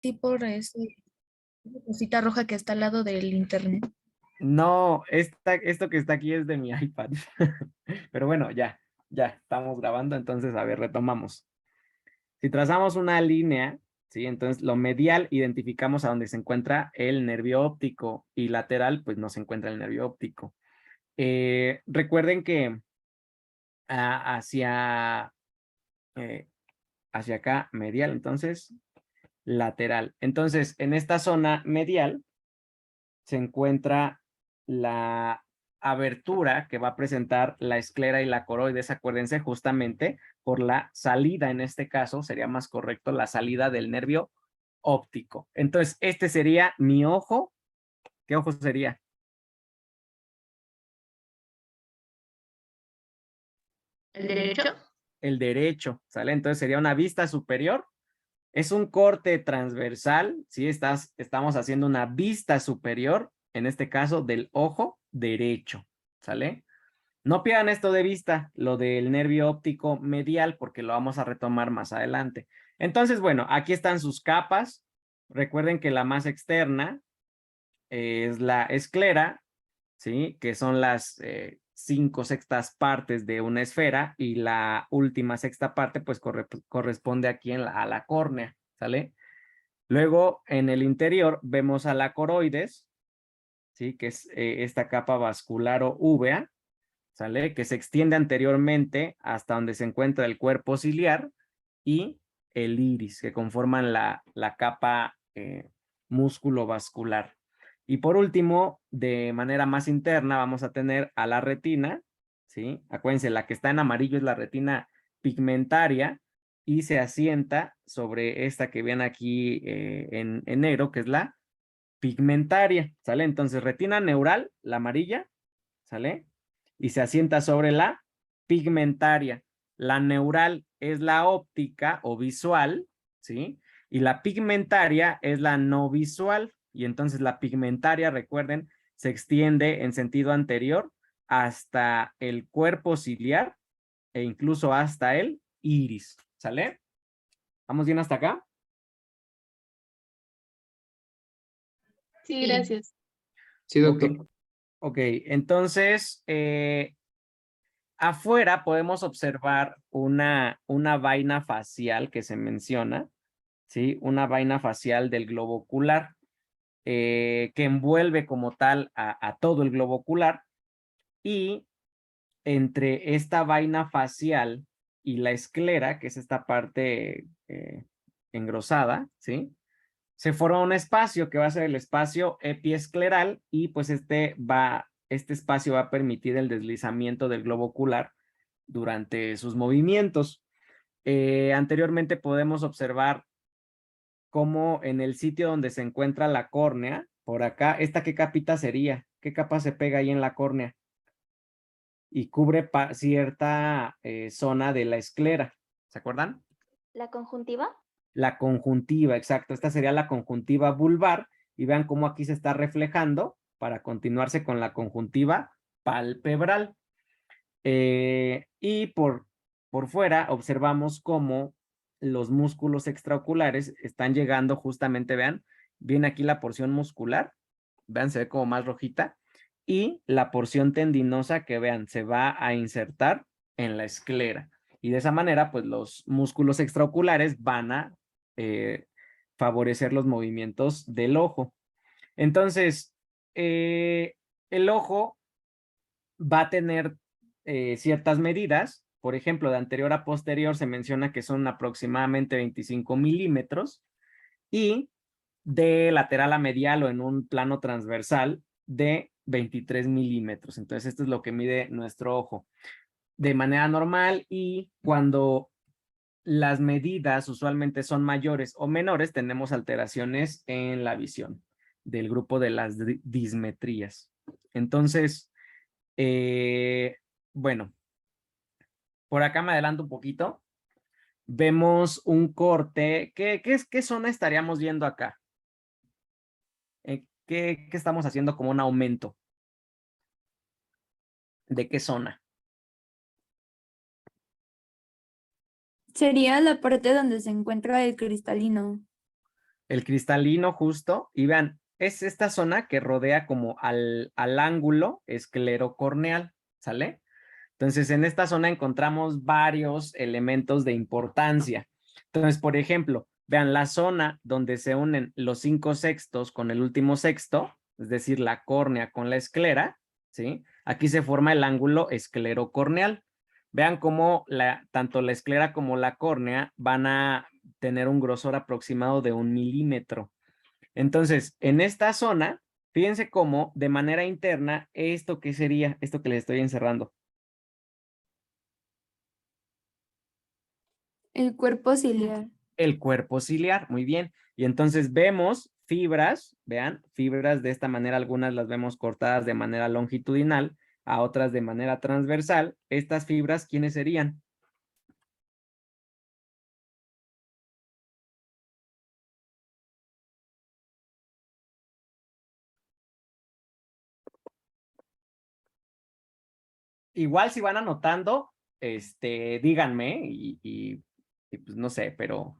Sí, por ese cosita roja que está al lado del internet. No, esto que está aquí es de mi iPad. Pero bueno, ya estamos grabando, entonces, a ver, retomamos. Si trazamos una línea, ¿sí? Entonces, lo medial identificamos a donde se encuentra el nervio óptico y lateral, pues no se encuentra el nervio óptico. Recuerden que hacia, eh, hacia acá, medial, entonces, lateral. Entonces, en esta zona medial se encuentra la abertura que va a presentar la esclera y la coroides, acuérdense, justamente por la salida, en este caso, sería más correcto, la salida del nervio óptico. Entonces, este sería mi ojo. ¿Qué ojo sería? ¿El derecho? El derecho, ¿sale? Entonces sería una vista superior. Es un corte transversal, ¿sí? Estamos haciendo una vista superior, en este caso, del ojo derecho, ¿sale? No pierdan esto de vista, lo del nervio óptico medial, porque lo vamos a retomar más adelante. Entonces, bueno, aquí están sus capas. Recuerden que la más externa es la esclera, ¿sí? Que son las 5/6 partes de una esfera y la última sexta parte, pues corresponde aquí a la córnea, ¿sale? Luego, en el interior, vemos a la coroides, ¿sí? Que es esta capa vascular o úvea, ¿sale? Que se extiende anteriormente hasta donde se encuentra el cuerpo ciliar y el iris, que conforman la capa músculo-vascular. Y por último, de manera más interna, vamos a tener a la retina, ¿sí? Acuérdense, la que está en amarillo es la retina pigmentaria y se asienta sobre esta que ven aquí en negro, que es la pigmentaria, ¿sale? Entonces, retina neural, la amarilla, ¿sale? Y se asienta sobre la pigmentaria. La neural es la óptica o visual, ¿sí? Y la pigmentaria es la no visual. Y entonces la pigmentaria, recuerden, se extiende en sentido anterior hasta el cuerpo ciliar e incluso hasta el iris, ¿sale? ¿Vamos bien hasta acá? Sí, gracias. Sí, Ok, doctor. ok. Entonces, afuera podemos observar una vaina facial que se menciona, ¿sí? Una vaina facial del globo ocular, que envuelve como tal a todo el globo ocular, y entre esta vaina facial y la esclera, que es esta parte engrosada, ¿sí? Se forma un espacio que va a ser el espacio epiescleral y pues este espacio va a permitir el deslizamiento del globo ocular durante sus movimientos. Anteriormente podemos observar cómo en el sitio donde se encuentra la córnea, por acá, ¿esta qué capita sería? ¿Qué capa se pega ahí en la córnea? Y cubre cierta zona de la esclera. ¿Se acuerdan? ¿La conjuntiva? La conjuntiva, exacto. Esta sería la conjuntiva vulvar y vean cómo aquí se está reflejando para continuarse con la conjuntiva palpebral. Y por fuera observamos cómo los músculos extraoculares están llegando justamente, vean, viene aquí la porción muscular, vean, se ve como más rojita, y la porción tendinosa que vean, se va a insertar en la esclera. Y de esa manera, pues los músculos extraoculares van a eh, favorecer los movimientos del ojo. Entonces, el ojo va a tener ciertas medidas. Por ejemplo, de anterior a posterior se menciona que son aproximadamente 25 milímetros y de lateral a medial o en un plano transversal de 23 milímetros. Entonces, esto es lo que mide nuestro ojo de manera normal, y cuando las medidas usualmente son mayores o menores, tenemos alteraciones en la visión del grupo de las dismetrías. Entonces, bueno, por acá me adelanto un poquito. Vemos un corte. ¿Qué zona estaríamos viendo acá? ¿Qué estamos haciendo como un aumento? ¿De qué zona? Sería la parte donde se encuentra el cristalino. el cristalino justo, y vean, es esta zona que rodea como al ángulo esclerocorneal, ¿sale? Entonces, en esta zona encontramos varios elementos de importancia. Entonces, por ejemplo, vean la zona donde se unen los 5 sextos con el último sexto, es decir, la córnea con la esclera, ¿sí? Aquí se forma el ángulo esclerocorneal. Vean cómo tanto la esclera como la córnea van a tener un grosor aproximado de 1 milímetro. Entonces, en esta zona, fíjense cómo de manera interna, ¿esto qué sería? Esto que les estoy encerrando. El cuerpo ciliar. El cuerpo ciliar, muy bien. Y entonces vemos fibras, vean, fibras de esta manera, algunas las vemos cortadas de manera longitudinal, a otras de manera transversal. Estas fibras, ¿quiénes serían? Igual si van anotando, díganme y pues no sé, pero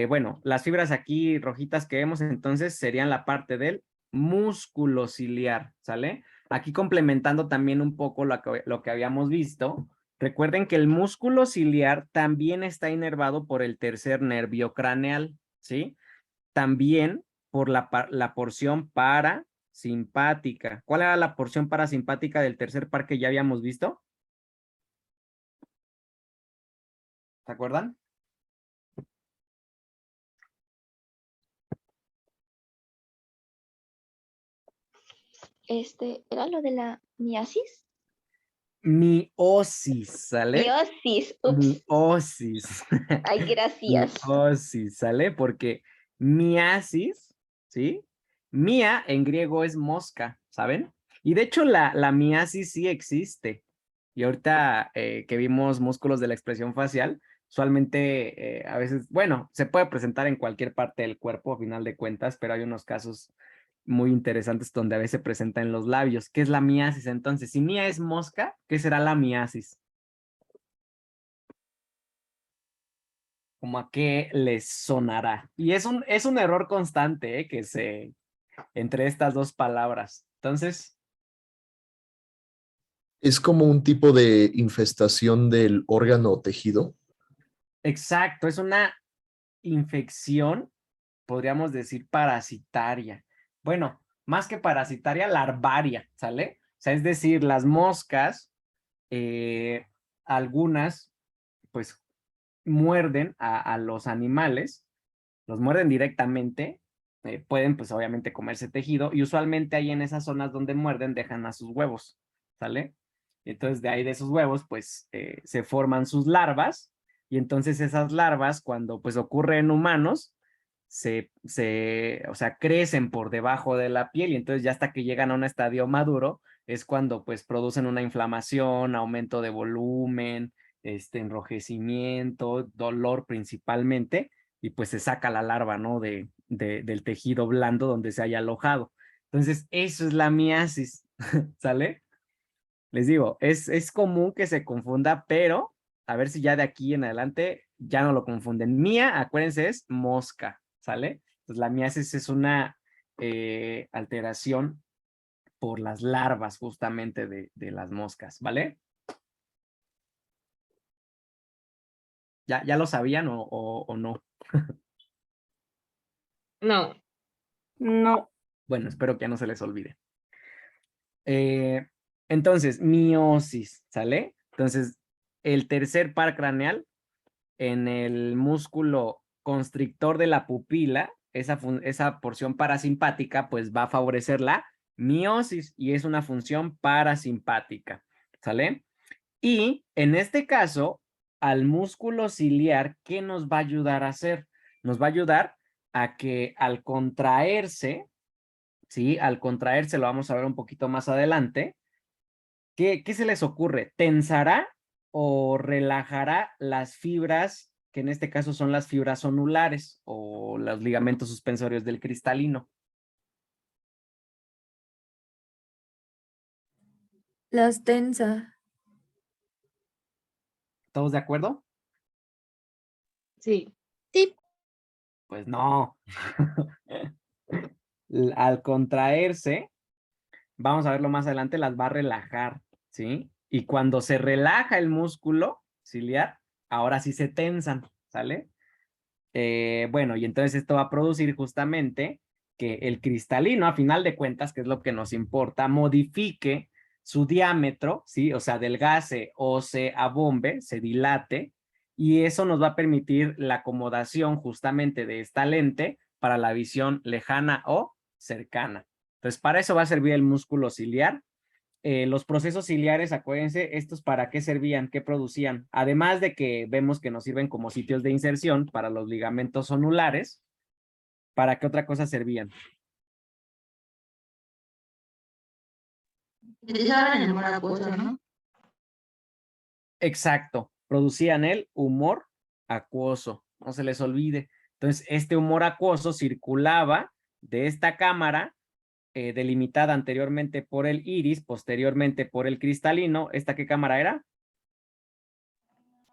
bueno, las fibras aquí rojitas que vemos entonces serían la parte del músculo ciliar, ¿sale? Aquí complementando también un poco lo que habíamos visto, recuerden que el músculo ciliar también está inervado por el tercer nervio craneal, ¿sí? También por la porción parasimpática. ¿Cuál era la porción parasimpática del tercer par que ya habíamos visto? ¿Se acuerdan? ¿Era lo de la miasis? Miosis, ¿sale? Miosis, ups. Miosis. Ay, gracias. Miosis, ¿sale? Porque miasis, ¿sí? Mia en griego es mosca, ¿saben? Y de hecho la miasis sí existe. Y ahorita que vimos músculos de la expresión facial, usualmente a veces, bueno, se puede presentar en cualquier parte del cuerpo a final de cuentas, pero hay unos casos muy interesantes donde a veces se presenta en los labios. ¿Qué es la miasis entonces? Si mia es mosca, ¿qué será la miasis? ¿Cómo a qué les sonará? Y es un error constante, que entre estas dos palabras. Entonces, Es como un tipo de infestación del órgano o tejido. exacto, es una infección, podríamos decir parasitaria. Bueno, más que parasitaria, larvaria, ¿sale? O sea, es decir, las moscas, algunas, pues, muerden a los animales, los muerden directamente, pueden, pues, obviamente comerse tejido, y usualmente ahí en esas zonas donde muerden dejan a sus huevos, ¿sale? Entonces, de ahí de esos huevos, pues, se forman sus larvas, y entonces esas larvas, cuando, pues, ocurre en humanos, o sea, crecen por debajo de la piel y entonces ya hasta que llegan a un estadio maduro es cuando pues producen una inflamación, aumento de volumen, enrojecimiento, dolor principalmente y pues se saca la larva, ¿no? Del tejido blando donde se haya alojado. Entonces, eso es la miasis, ¿sale? Les digo, es común que se confunda, pero a ver si ya de aquí en adelante ya no lo confunden. Mía, acuérdense, es mosca, ¿sale? Pues la miasis es una alteración por las larvas justamente de las moscas, ¿vale? ¿Ya lo sabían o no? No. No. Bueno, espero que ya no se les olvide. Entonces, miosis, ¿sale? Entonces, el tercer par craneal en el músculo constrictor de la pupila, esa porción parasimpática, pues va a favorecer la miosis y es una función parasimpática, ¿sale? Y en este caso, al músculo ciliar, ¿qué nos va a ayudar a hacer? Nos va a ayudar a que al contraerse, ¿sí? Al contraerse, lo vamos a ver un poquito más adelante, ¿qué se les ocurre? ¿Tensará o relajará las fibras, que en este caso son las fibras onulares o los ligamentos suspensorios del cristalino? Las tensa. ¿Todos de acuerdo? Sí. Sí. Pues no. Al contraerse, vamos a verlo más adelante, las va a relajar, ¿sí? Y cuando se relaja el músculo ciliar, ahora sí se tensan, ¿sale? Bueno, y entonces esto va a producir justamente que el cristalino, a final de cuentas, que es lo que nos importa, modifique su diámetro, ¿sí? O sea, adelgace o se abombe, se dilate, y eso nos va a permitir la acomodación justamente de esta lente para la visión lejana o cercana. Entonces, para eso va a servir el músculo ciliar. Los procesos ciliares, acuérdense, ¿estos para qué servían? ¿Qué producían? Además de que vemos que nos sirven como sitios de inserción para los ligamentos zonulares, ¿para qué otra cosa servían? Utilizaban el humor acuoso, ¿no? Exacto, producían el humor acuoso, no se les olvide. Entonces, este humor acuoso circulaba de esta cámara, delimitada anteriormente por el iris, posteriormente por el cristalino. ¿Esta qué cámara era?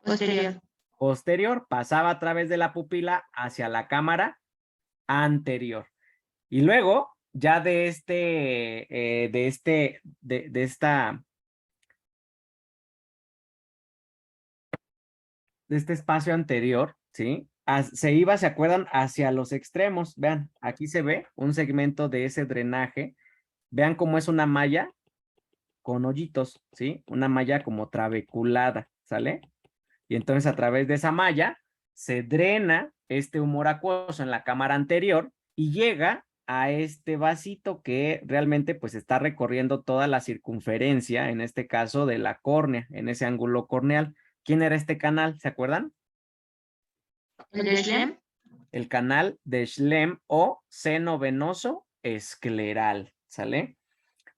Posterior. Posterior, pasaba a través de la pupila hacia la cámara anterior. Y luego, ya de este espacio anterior, ¿sí? Se iba, ¿se acuerdan? Hacia los extremos. Vean, aquí se ve un segmento de ese drenaje. Vean cómo es una malla con hoyitos, ¿sí? Una malla como trabeculada, ¿sale? Y entonces a través de esa malla se drena este humor acuoso en la cámara anterior y llega a este vasito que realmente pues está recorriendo toda la circunferencia, en este caso de la córnea, en ese ángulo corneal. ¿Quién era este canal? ¿Se acuerdan? ¿El de Schlemm? El canal de Schlemm o seno venoso escleral, ¿sale?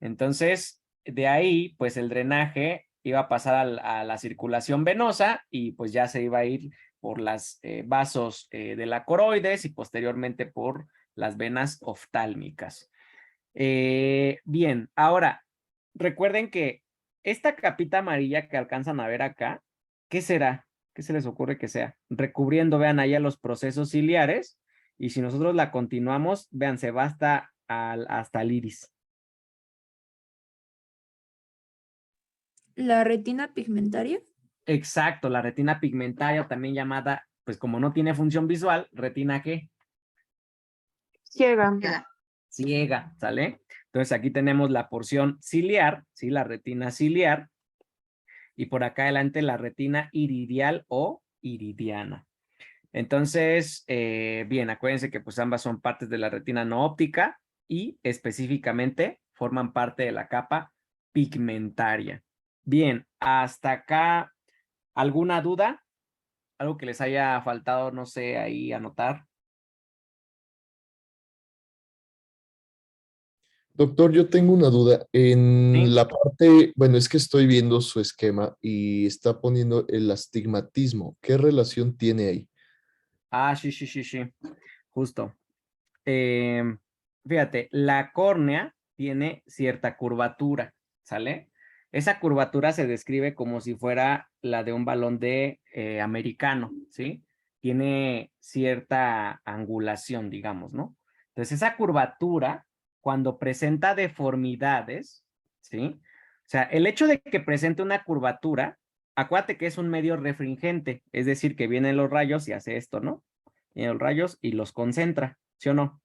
Entonces, de ahí, pues el drenaje iba a pasar a la circulación venosa y pues ya se iba a ir por los vasos de la coroides y posteriormente por las venas oftálmicas. Bien, ahora, recuerden que esta capita amarilla que alcanzan a ver acá, ¿qué será? ¿Qué se les ocurre que sea? Recubriendo, vean, allá los procesos ciliares, y si nosotros la continuamos, vean, se va hasta el iris. ¿La retina pigmentaria? Exacto, la retina pigmentaria, también llamada, pues como no tiene función visual, retina ¿qué? Ciega. Ciega, ¿sale? Entonces aquí tenemos la porción ciliar, ¿sí? La retina ciliar, y por acá adelante la retina iridial o iridiana. Entonces, bien, acuérdense que pues ambas son partes de la retina no óptica y específicamente forman parte de la capa pigmentaria. Bien, hasta acá, ¿alguna duda? ¿Algo que les haya faltado, no sé, ahí anotar? Doctor, yo tengo una duda. En ¿Sí? la parte, bueno, es que estoy viendo su esquema y está poniendo el astigmatismo. ¿Qué relación tiene ahí? Ah, sí, sí, sí, sí, justo. Fíjate, la córnea tiene cierta curvatura, ¿sale? Esa curvatura se describe como si fuera la de un balón de americano, ¿sí? Tiene cierta angulación, digamos, ¿no? Entonces, esa curvatura, cuando presenta deformidades, ¿sí? O sea, el hecho de que presente una curvatura, acuérdate que es un medio refringente, es decir, que vienen los rayos y hace esto, ¿no? Vienen los rayos y los concentra, ¿sí o no?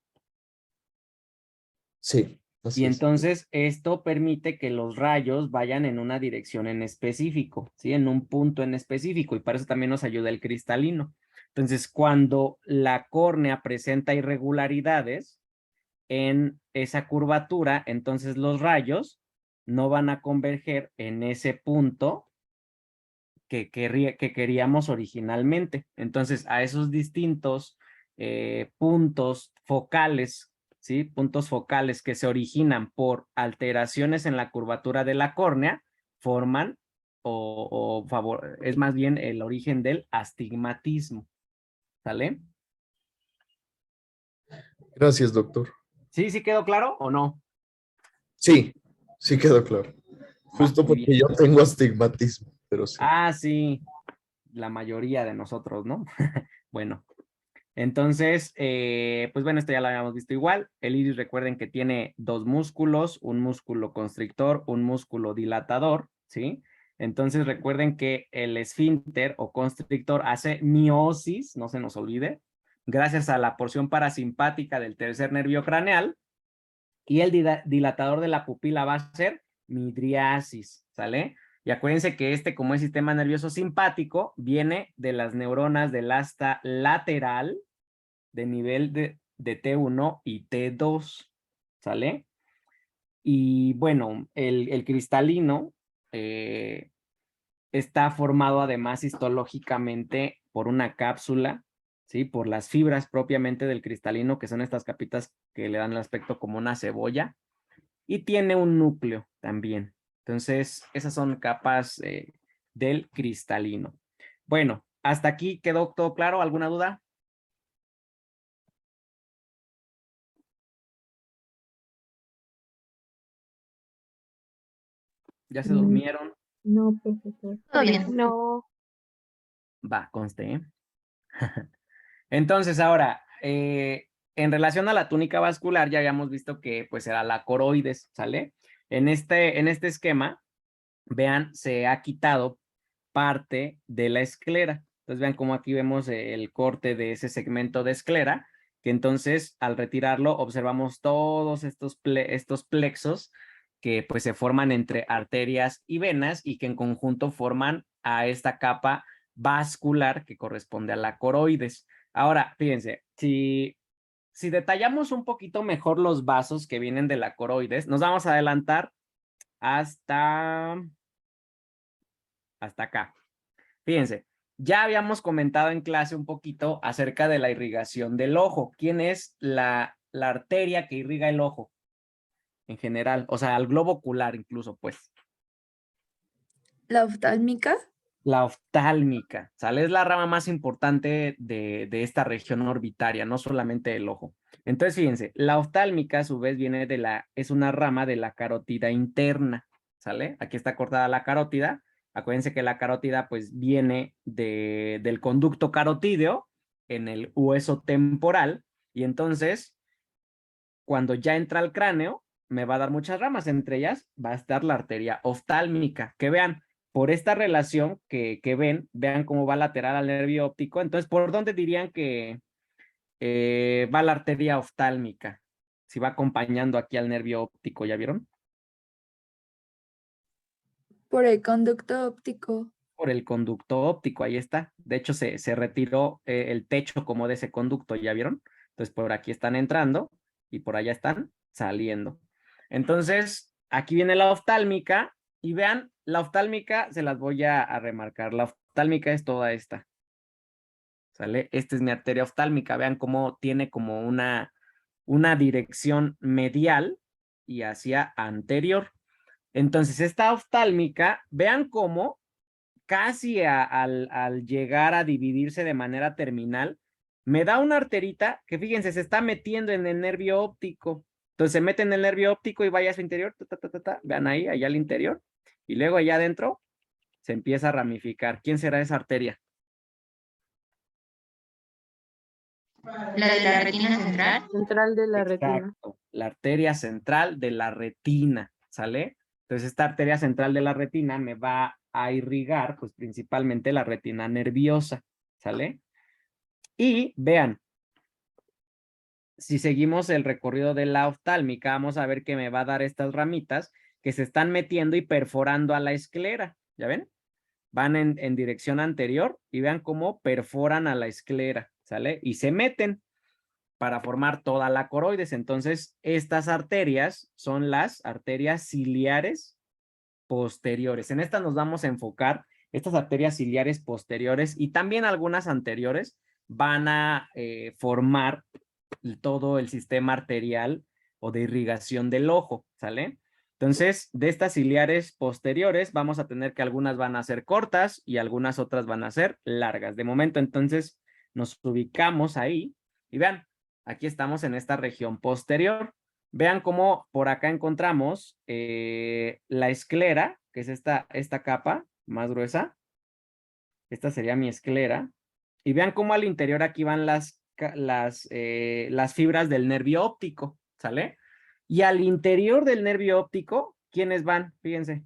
Sí, Y así es. entonces esto permite que los rayos vayan en una dirección en específico, ¿sí? En un punto en específico, y para eso también nos ayuda el cristalino. Entonces, cuando la córnea presenta irregularidades en esa curvatura, entonces los rayos no van a converger en ese punto que queríamos originalmente. Entonces, a esos distintos puntos focales, ¿sí? Puntos focales que se originan por alteraciones en la curvatura de la córnea, forman es más bien el origen del astigmatismo. ¿Sale? Gracias, doctor. ¿Sí, sí quedó claro o no? Sí, sí quedó claro. Justo Muy porque bien. yo tengo astigmatismo, pero sí. Ah, sí, la mayoría de nosotros, ¿no? Bueno, Entonces, pues bueno, esto ya lo habíamos visto igual. El iris, recuerden que tiene dos músculos, un músculo constrictor, un músculo dilatador, ¿sí? Entonces recuerden que el esfínter o constrictor hace miosis, no se nos olvide, gracias a la porción parasimpática del tercer nervio craneal, y el dilatador de la pupila va a ser midriasis, ¿sale? Y acuérdense que este, como es sistema nervioso simpático, viene de las neuronas del asta lateral de nivel de T1 y T2, ¿sale? Y bueno, el cristalino está formado además histológicamente por una cápsula, ¿sí? Por las fibras propiamente del cristalino, que son estas capitas que le dan el aspecto como una cebolla, y tiene un núcleo también. Entonces, esas son capas del cristalino. Bueno, hasta aquí quedó todo claro. ¿Alguna duda? ¿Ya se durmieron? No, profesor. Todo bien. No. Va, conste, ¿eh? Entonces, ahora, en relación a la túnica vascular, ya habíamos visto que pues era la coroides, ¿sale? En este esquema, vean, se ha quitado parte de la esclera. Entonces, vean cómo aquí vemos el corte de ese segmento de esclera, que entonces al retirarlo observamos todos estos plexos que pues se forman entre arterias y venas y que en conjunto forman a esta capa vascular que corresponde a la coroides. Ahora, fíjense, si detallamos un poquito mejor los vasos que vienen de la coroides, nos vamos a adelantar hasta acá. Fíjense, ya habíamos comentado en clase un poquito acerca de la irrigación del ojo. ¿Quién es la arteria que irriga el ojo? En general, o sea, al globo ocular incluso, pues. ¿La oftálmica? La oftálmica, ¿sale? Es la rama más importante de esta región orbitaria, no solamente el ojo. Entonces, fíjense, la oftálmica a su vez viene es una rama de la carótida interna, ¿sale? Aquí está cortada la carótida. Acuérdense que la carótida pues viene del conducto carotídeo en el hueso temporal y entonces cuando ya entra al cráneo me va a dar muchas ramas, entre ellas va a estar la arteria oftálmica, que vean, por esta relación que vean cómo va lateral al nervio óptico, entonces, ¿por dónde dirían que va la arteria oftálmica? Si va acompañando aquí al nervio óptico, ¿ya vieron? Por el conducto óptico. Por el conducto óptico, ahí está. De hecho, se retiró el techo como de ese conducto, ¿ya vieron? Entonces, por aquí están entrando y por allá están saliendo. Entonces, aquí viene la oftálmica y vean, la oftálmica se las voy a remarcar. La oftálmica es toda esta. ¿Sale? Esta es mi arteria oftálmica. Vean cómo tiene como una dirección medial y hacia anterior. Entonces, esta oftálmica, vean cómo casi al llegar a dividirse de manera terminal, me da una arterita que fíjense, se está metiendo en el nervio óptico. Entonces se mete en el nervio óptico y vaya a su interior, vean ahí, allá al interior, y luego allá adentro se empieza a ramificar. ¿Quién será esa arteria? La de la retina central. Central de la retina. Exacto, la arteria central de la retina, ¿sale? Entonces esta arteria central de la retina me va a irrigar, pues principalmente la retina nerviosa, ¿sale? Y vean, si seguimos el recorrido de la oftálmica, vamos a ver que me va a dar estas ramitas que se están metiendo y perforando a la esclera, ¿ya ven? Van en dirección anterior y vean cómo perforan a la esclera, ¿sale? Y se meten para formar toda la coroides. Entonces, estas arterias son las arterias ciliares posteriores. En estas nos vamos a enfocar, estas arterias ciliares posteriores y también algunas anteriores van a formar todo el sistema arterial o de irrigación del ojo, ¿sale? Entonces, de estas ciliares posteriores vamos a tener que algunas van a ser cortas y algunas otras van a ser largas. De momento, entonces, nos ubicamos ahí y vean, aquí estamos en esta región posterior. Vean cómo por acá encontramos la esclera, que es esta capa más gruesa. Esta sería mi esclera. Y vean cómo al interior aquí van las las fibras del nervio óptico, ¿sale? Y al interior del nervio óptico, ¿quiénes van? Fíjense.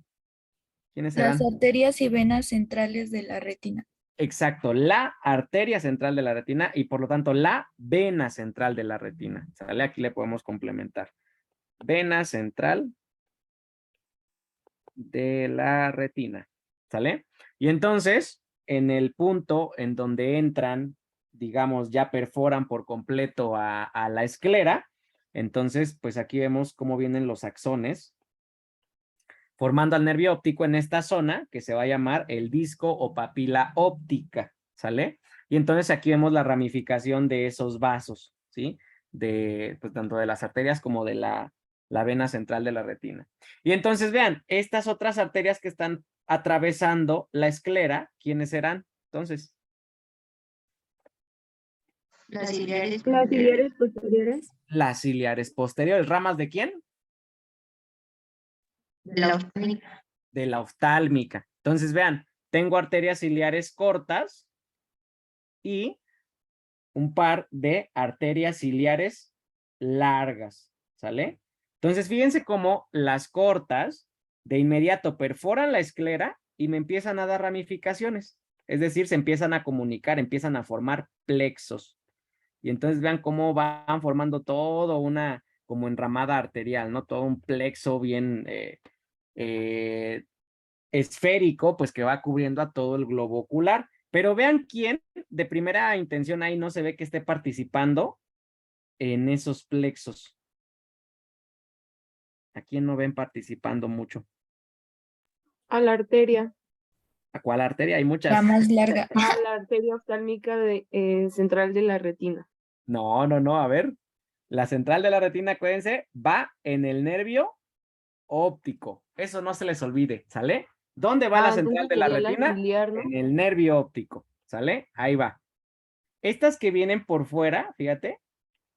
¿Quiénes serán? Las arterias y venas centrales de la retina. Exacto, la arteria central de la retina y por lo tanto la vena central de la retina, ¿sale? Aquí le podemos complementar. Vena central de la retina, ¿sale? Y entonces, en el punto en donde entran, digamos, ya perforan por completo a la esclera, entonces, pues aquí vemos cómo vienen los axones, formando al nervio óptico en esta zona que se va a llamar el disco o papila óptica, ¿sale? Y entonces aquí vemos la ramificación de esos vasos, ¿sí? Pues tanto de las arterias como de la vena central de la retina. Y entonces vean, estas otras arterias que están atravesando la esclera, ¿quiénes serán? Entonces, Las ciliares Las posteriores. ciliares posteriores. las ciliares posteriores. ¿Ramas de quién? De la oftálmica. De la oftálmica. Entonces vean, tengo arterias ciliares cortas y un par de arterias ciliares largas, ¿sale? Entonces, fíjense cómo las cortas de inmediato perforan la esclera y me empiezan a dar ramificaciones. Es decir, se empiezan a comunicar, empiezan a formar plexos. Y entonces vean cómo van formando todo una como enramada arterial, ¿no? Todo un plexo bien esférico, pues que va cubriendo a todo el globo ocular. Pero vean quién de primera intención ahí no se ve que esté participando en esos plexos. ¿A quién no ven participando mucho? A la arteria, ¿A cuál arteria? Hay muchas. La más larga. a la arteria oftálmica central de la retina. No, no, no, a ver. La central de la retina, acuérdense, va en el nervio óptico. Eso no se les olvide, ¿sale? ¿Dónde va la central Entonces de la sería retina? ciliar, ¿no? En el nervio óptico, ¿sale? Ahí va. Estas que vienen por fuera, fíjate,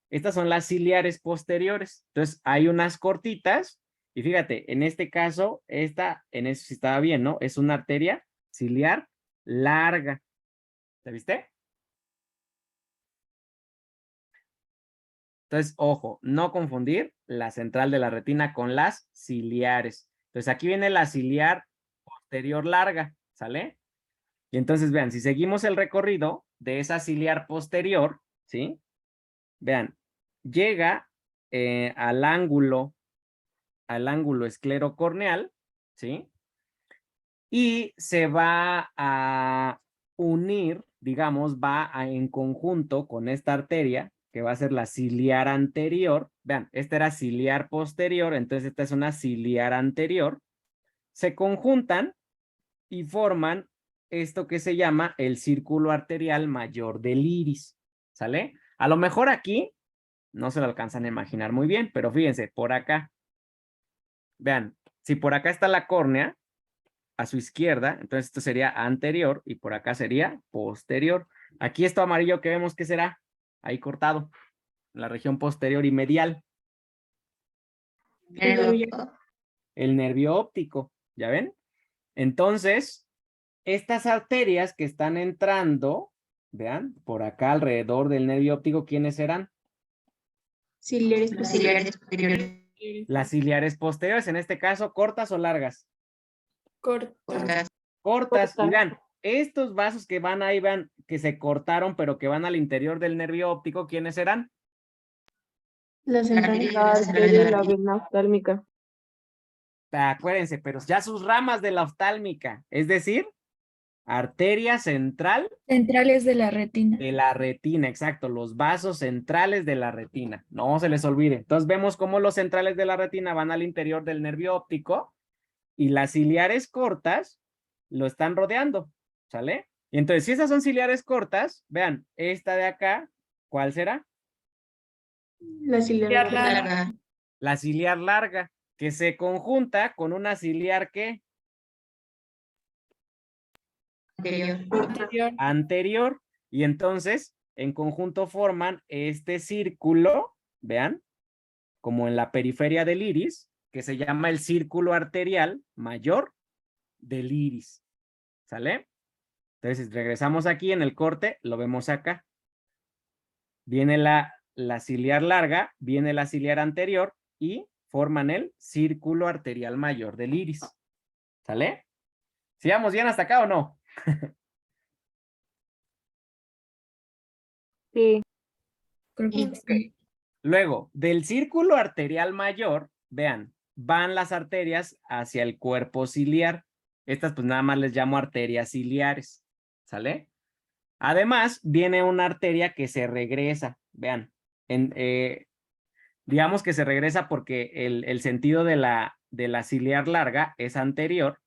estas son las ciliares posteriores. Entonces, hay unas cortitas y fíjate, en este caso, esta, en eso sí estaba bien, ¿no? Es una arteria ciliar larga. ¿Te viste? Entonces, ojo, no confundir la central de la retina con las ciliares. Entonces, aquí viene la ciliar posterior larga, ¿sale? Y entonces, vean, si seguimos el recorrido de esa ciliar posterior, ¿sí? Vean, llega al ángulo esclerocorneal, ¿sí? Y se va a unir, digamos, en conjunto con esta arteria, que va a ser la ciliar anterior. Vean, esta era ciliar posterior, entonces esta es una ciliar anterior. Se conjuntan y forman esto que se llama el círculo arterial mayor del iris, ¿sale? A lo mejor aquí no se lo alcanzan a imaginar muy bien, pero fíjense, por acá. Vean, si por acá está la córnea, a su izquierda, entonces esto sería anterior y por acá sería posterior. Aquí esto amarillo que vemos, ¿qué será? Ahí cortado, la región posterior y medial. El nervio óptico, ¿ya ven? Entonces, estas arterias que están entrando, vean, por acá alrededor del nervio óptico, ¿quiénes serán? Ciliares Las ciliares posteriores. Las ciliares posteriores, en este caso, ¿cortas o largas? Cortas. Cortas. Y Cortas. vean, estos vasos que van ahí, vean, que se cortaron, pero que van al interior del nervio óptico, ¿quiénes serán? La central. La arteria de la vena oftálmica. Acuérdense, pero ya sus ramas de la oftálmica, es decir, arteria central Centrales de la retina. de la retina, exacto, los vasos centrales de la retina, no se les olvide. Entonces vemos cómo los centrales de la retina van al interior del nervio óptico y las ciliares cortas lo están rodeando, ¿sale? Y entonces, si esas son ciliares cortas, vean, esta de acá, ¿cuál será? La ciliar larga. Larga. La ciliar larga, que se conjunta con una ciliar ¿qué? Anterior. Anterior. Y entonces, en conjunto forman este círculo, vean, como en la periferia del iris, que se llama el círculo arterial mayor del iris. ¿Sale? Entonces, regresamos aquí en el corte, lo vemos acá. viene la ciliar larga, viene la ciliar anterior y forman el círculo arterial mayor del iris. ¿Sale? ¿Sigamos bien hasta acá o no? Sí. Creo que sí. Luego, del círculo arterial mayor, vean, van las arterias hacia el cuerpo ciliar. Estas pues nada más les llamo arterias ciliares. ¿Sale? Además, viene una arteria que se regresa. Vean, digamos que se regresa porque el sentido de la ciliar larga es anterior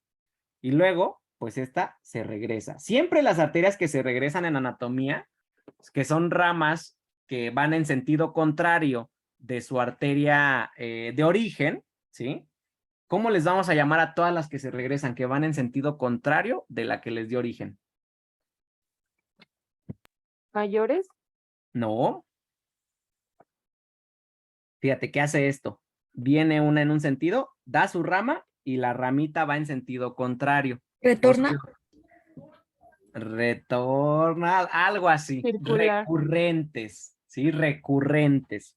y luego, pues esta se regresa. Siempre las arterias que se regresan en anatomía, que son ramas que van en sentido contrario de su arteria de origen, ¿sí? ¿Cómo les vamos a llamar a todas las que se regresan, que van en sentido contrario de la que les dio origen? ¿Mayores? No. Fíjate, ¿qué hace esto? Viene una en un sentido, da su rama y la ramita va en sentido contrario. Retorna. Retorna, algo así. Circular. Recurrentes, ¿sí? Recurrentes.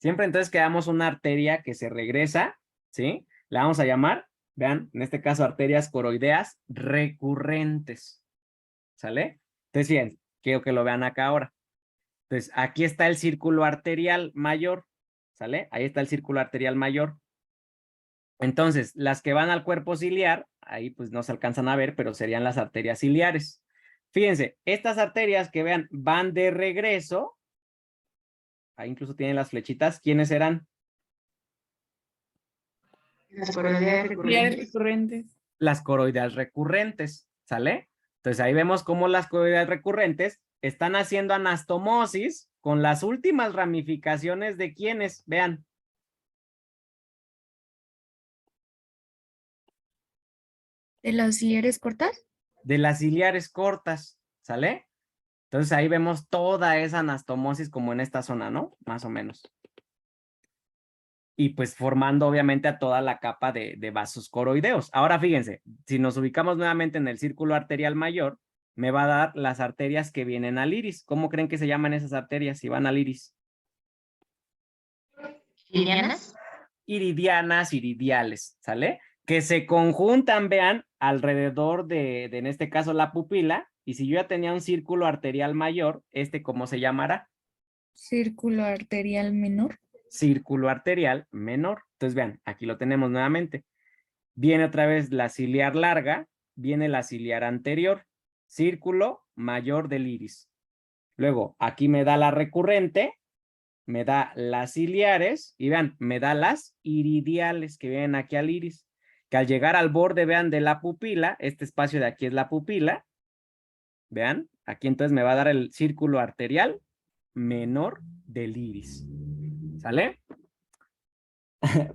Siempre entonces quedamos una arteria que se regresa, ¿sí? La vamos a llamar, vean, en este caso arterias coroideas recurrentes. ¿Sale? Entonces, bien, quiero que lo vean acá ahora. Entonces, aquí está el círculo arterial mayor, ¿sale? Ahí está el círculo arterial mayor. Entonces, las que van al cuerpo ciliar, ahí pues no se alcanzan a ver, pero serían las arterias ciliares. Fíjense, estas arterias que vean van de regreso, ahí incluso tienen las flechitas, ¿quiénes serán? Las coroideas recurrentes. recurrentes. Las coroideas recurrentes, ¿sale? Entonces ahí vemos cómo las coroideas recurrentes están haciendo anastomosis con las últimas ramificaciones de ¿quiénes? Vean. ¿De las ciliares cortas? De las ciliares cortas, ¿sale? Entonces ahí vemos toda esa anastomosis como en esta zona, ¿no? Más o menos. Y pues formando obviamente a toda la capa de vasos coroideos. Ahora fíjense, si nos ubicamos nuevamente en el círculo arterial mayor, me va a dar las arterias que vienen al iris. ¿Cómo creen que se llaman esas arterias si van al iris? ¿Lilianas? Iridianas, iridiales, ¿sale? Que se conjuntan, vean, alrededor de en este caso la pupila, y si yo ya tenía un círculo arterial mayor, ¿cómo se llamará? Círculo arterial menor. Círculo arterial menor. Entonces vean, aquí lo tenemos nuevamente. Viene otra vez la ciliar larga, viene la ciliar anterior, círculo mayor del iris. Luego, aquí me da la recurrente, me da las ciliares y vean, me da las iridiales que vienen aquí al iris, que al llegar al borde, vean, de la pupila, este espacio de aquí es la pupila, vean, aquí entonces me va a dar el círculo arterial menor del iris. ¿Sale?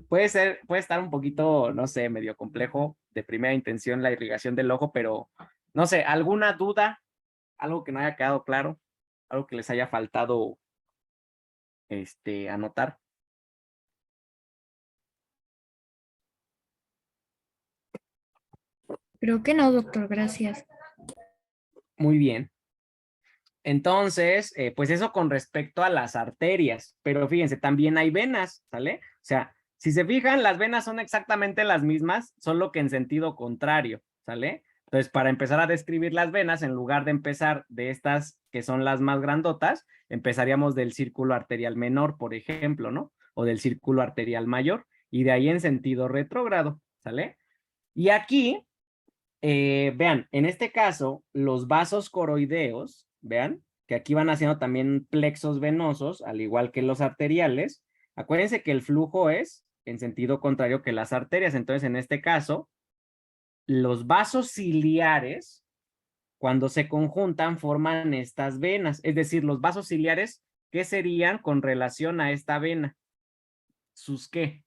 puede estar un poquito, no sé, medio complejo de primera intención la irrigación del ojo, pero no sé, ¿alguna duda? ¿Algo que no haya quedado claro? ¿Algo que les haya faltado anotar? Creo que no, doctor, gracias. Muy bien. Entonces, pues eso con respecto a las arterias, pero fíjense, también hay venas, ¿sale? O sea, si se fijan, las venas son exactamente las mismas, solo que en sentido contrario, ¿sale? Entonces, para empezar a describir las venas, en lugar de empezar de estas que son las más grandotas, empezaríamos del círculo arterial menor, por ejemplo, ¿no? O del círculo arterial mayor, y de ahí en sentido retrógrado, ¿sale? Y aquí, vean, en este caso, los vasos coroideos, vean, que aquí van haciendo también plexos venosos, al igual que los arteriales. Acuérdense que el flujo es en sentido contrario que las arterias. Entonces, en este caso, los vasos ciliares, cuando se conjuntan, forman estas venas. Es decir, los vasos ciliares, ¿qué serían con relación a esta vena? ¿Sus qué?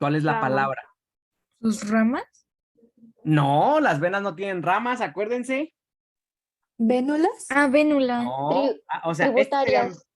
¿Cuál es la palabra? ¿Sus ramas? No, las venas no tienen ramas, acuérdense. ¿Vénulas? Ah, vénula. No, o sea, Tributarias.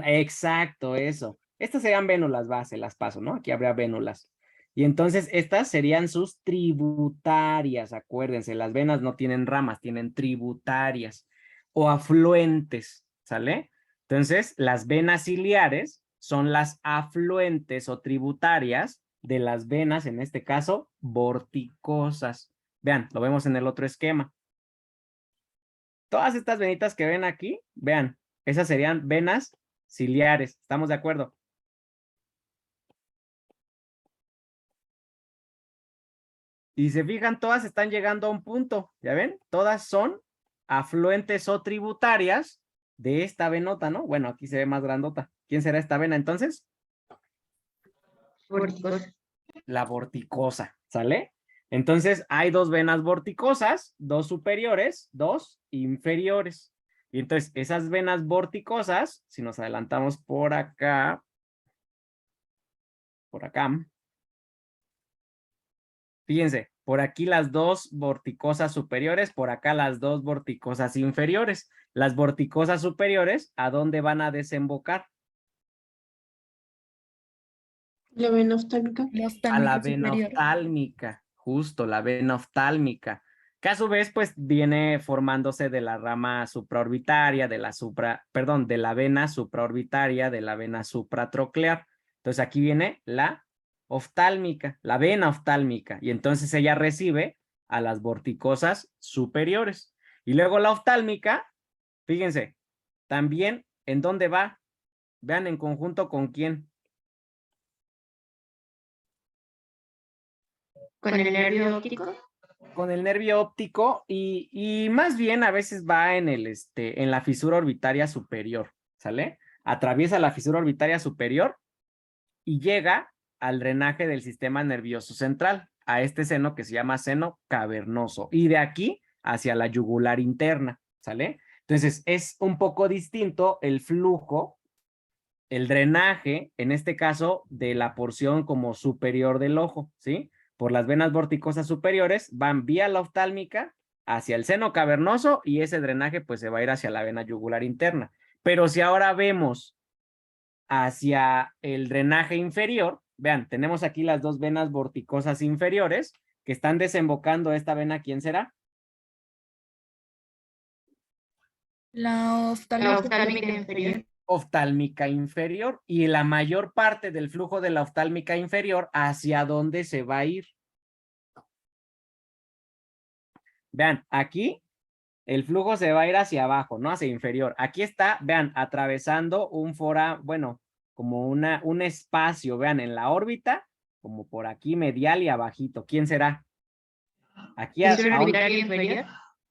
exacto, eso. Estas serían vénulas base, las paso, ¿no? Aquí habría vénulas. Y entonces estas serían sus tributarias, acuérdense, las venas no tienen ramas, tienen tributarias o afluentes, ¿sale? Entonces, las venas ciliares son las afluentes o tributarias de las venas, en este caso, vorticosas. Vean, lo vemos en el otro esquema. Todas estas venitas que ven aquí, vean, esas serían venas ciliares. ¿Estamos de acuerdo? Y se fijan, todas están llegando a un punto, ¿ya ven? Todas son afluentes o tributarias de esta venota, ¿no? Bueno, aquí se ve más grandota. ¿Quién será esta vena entonces? Vorticosa. La vorticosa, ¿sale? Entonces hay dos venas vorticosas, dos superiores, dos inferiores. Y entonces esas venas vorticosas, si nos adelantamos por acá, fíjense, por aquí las dos vorticosas superiores, por acá las dos vorticosas inferiores. Las vorticosas superiores, ¿a dónde van a desembocar? La vena oftálmica. La A la oftálmica vena superior. oftálmica, justo, la vena oftálmica, que a su vez, pues, viene formándose de la rama supraorbitaria, de la vena supraorbitaria, de la vena supratroclear. Entonces, aquí viene la oftálmica, la vena oftálmica, y entonces ella recibe a las vorticosas superiores. Y luego la oftálmica, fíjense, también, ¿en dónde va? Vean, en conjunto con quién. Con el nervio óptico. Con el nervio óptico y más bien a veces va en en la fisura orbitaria superior, ¿sale? Atraviesa la fisura orbitaria superior y llega al drenaje del sistema nervioso central, a este seno que se llama seno cavernoso, y de aquí hacia la yugular interna, ¿sale? Entonces es un poco distinto el flujo, el drenaje, en este caso, de la porción como superior del ojo, ¿sí? Por las venas vorticosas superiores, van vía la oftálmica hacia el seno cavernoso y ese drenaje pues se va a ir hacia la vena yugular interna. Pero si ahora vemos hacia el drenaje inferior, vean, tenemos aquí las dos venas vorticosas inferiores que están desembocando esta vena, ¿quién será? La La oftálmica oftálmica inferior. Oftálmica inferior, y la mayor parte del flujo de la oftálmica inferior, ¿hacia dónde se va a ir? Vean, aquí el flujo se va a ir hacia abajo, no hacia inferior. Aquí está, vean, atravesando un bueno, como un espacio, vean, en la órbita, como por aquí medial y abajito. ¿Quién será? Aquí Fisura orbitaria inferior.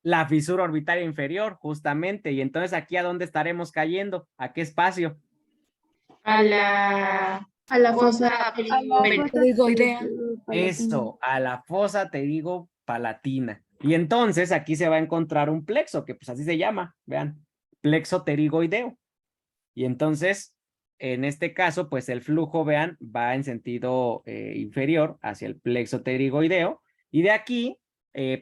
la fisura orbitaria inferior, justamente. Y entonces, ¿aquí a dónde estaremos cayendo? ¿A qué espacio? A la fosa pterigoidea. Eso, a la fosa pterigo-palatina. Y entonces aquí se va a encontrar un plexo, que pues así se llama, vean, plexo pterigoideo. Y entonces, en este caso, pues el flujo, vean, va en sentido inferior hacia el plexo pterigoideo. Y de aquí,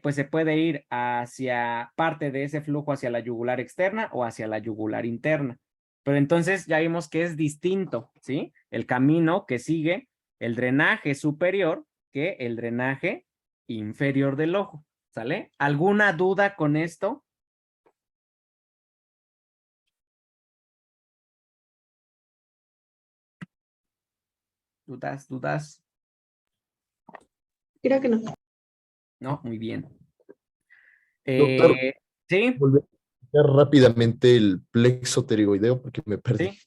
pues se puede ir hacia parte de ese flujo hacia la yugular externa o hacia la yugular interna. Pero entonces ya vimos que es distinto, ¿sí? El camino que sigue el drenaje superior que el drenaje inferior del ojo, ¿sale? ¿Alguna duda con esto? ¿Dudas? Creo que no. No, muy bien. Doctor, ¿Sí? volver a explicar rápidamente el plexo pterigoideo porque me perdí.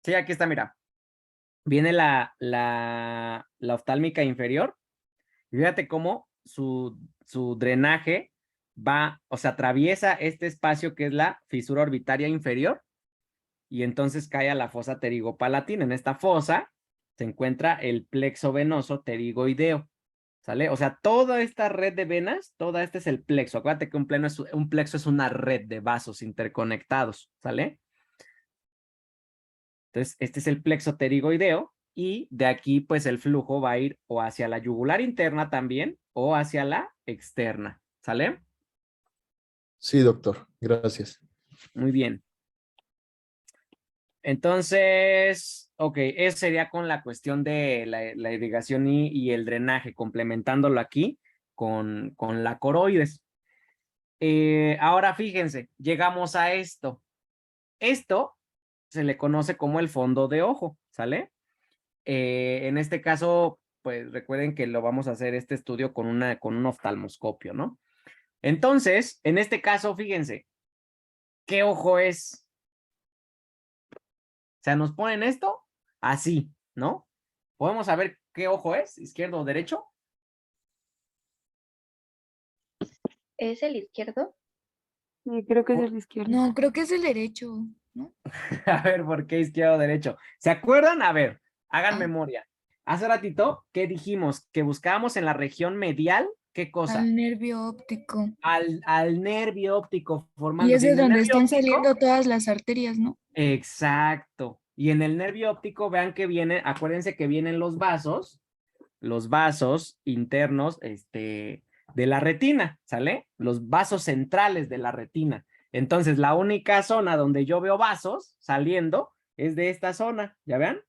Sí, aquí está, mira. Viene la oftálmica inferior. Y fíjate cómo su drenaje va, o sea, atraviesa este espacio que es la fisura orbitaria inferior y entonces cae a la fosa pterigopalatina. En esta fosa se encuentra el plexo venoso pterigoideo, ¿sale? O sea, toda esta red de venas, toda este es el plexo. Acuérdate que un plexo es una red de vasos interconectados, ¿sale? Entonces, este es el plexo pterigoideo y de aquí pues el flujo va a ir o hacia la yugular interna también o hacia la externa, ¿sale? Sí, doctor, gracias. Muy bien. Entonces, ok, eso sería con la cuestión de la irrigación y el drenaje, complementándolo aquí con la coroides. Ahora fíjense, llegamos a esto. Esto se le conoce como el fondo de ojo, ¿sale? En este caso, pues recuerden que lo vamos a hacer este estudio con un oftalmoscopio, ¿no? Entonces, en este caso, fíjense, ¿qué ojo es? O sea, nos ponen esto así, ¿no? ¿Podemos saber qué ojo es? ¿Izquierdo o derecho? ¿Es el izquierdo? Sí, creo que es Oh, el izquierdo. No, creo que es el derecho, ¿no? A ver, ¿por qué izquierdo o derecho? ¿Se acuerdan? A ver, hagan Ah. memoria. Hace ratito, ¿qué dijimos? Que buscábamos en la región medial, ¿qué cosa? Al nervio óptico. Al nervio óptico Y formándose. es de En el donde nervio están óptico, saliendo todas las arterias, ¿no? exacto. Y en el nervio óptico, vean que viene, acuérdense que vienen los vasos internos, de la retina, ¿sale? Los vasos centrales de la retina. Entonces, la única zona donde yo veo vasos saliendo es de esta zona, ¿ya vean?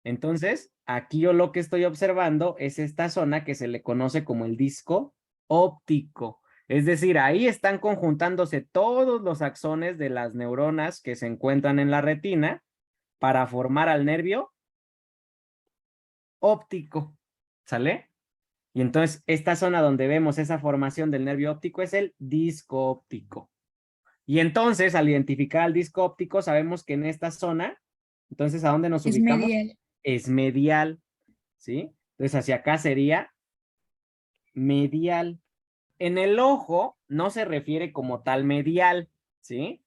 Entonces, aquí yo lo que estoy observando es esta zona que se le conoce como el disco óptico. Es decir, ahí están conjuntándose todos los axones de las neuronas que se encuentran en la retina para formar al nervio óptico, ¿sale? Y entonces esta zona donde vemos esa formación del nervio óptico es el disco óptico. Y entonces al identificar al disco óptico sabemos que en esta zona, entonces ¿a dónde nos Es ubicamos? medial. Es medial, ¿sí? Entonces hacia acá sería medial. En el ojo no se refiere como tal medial, ¿sí?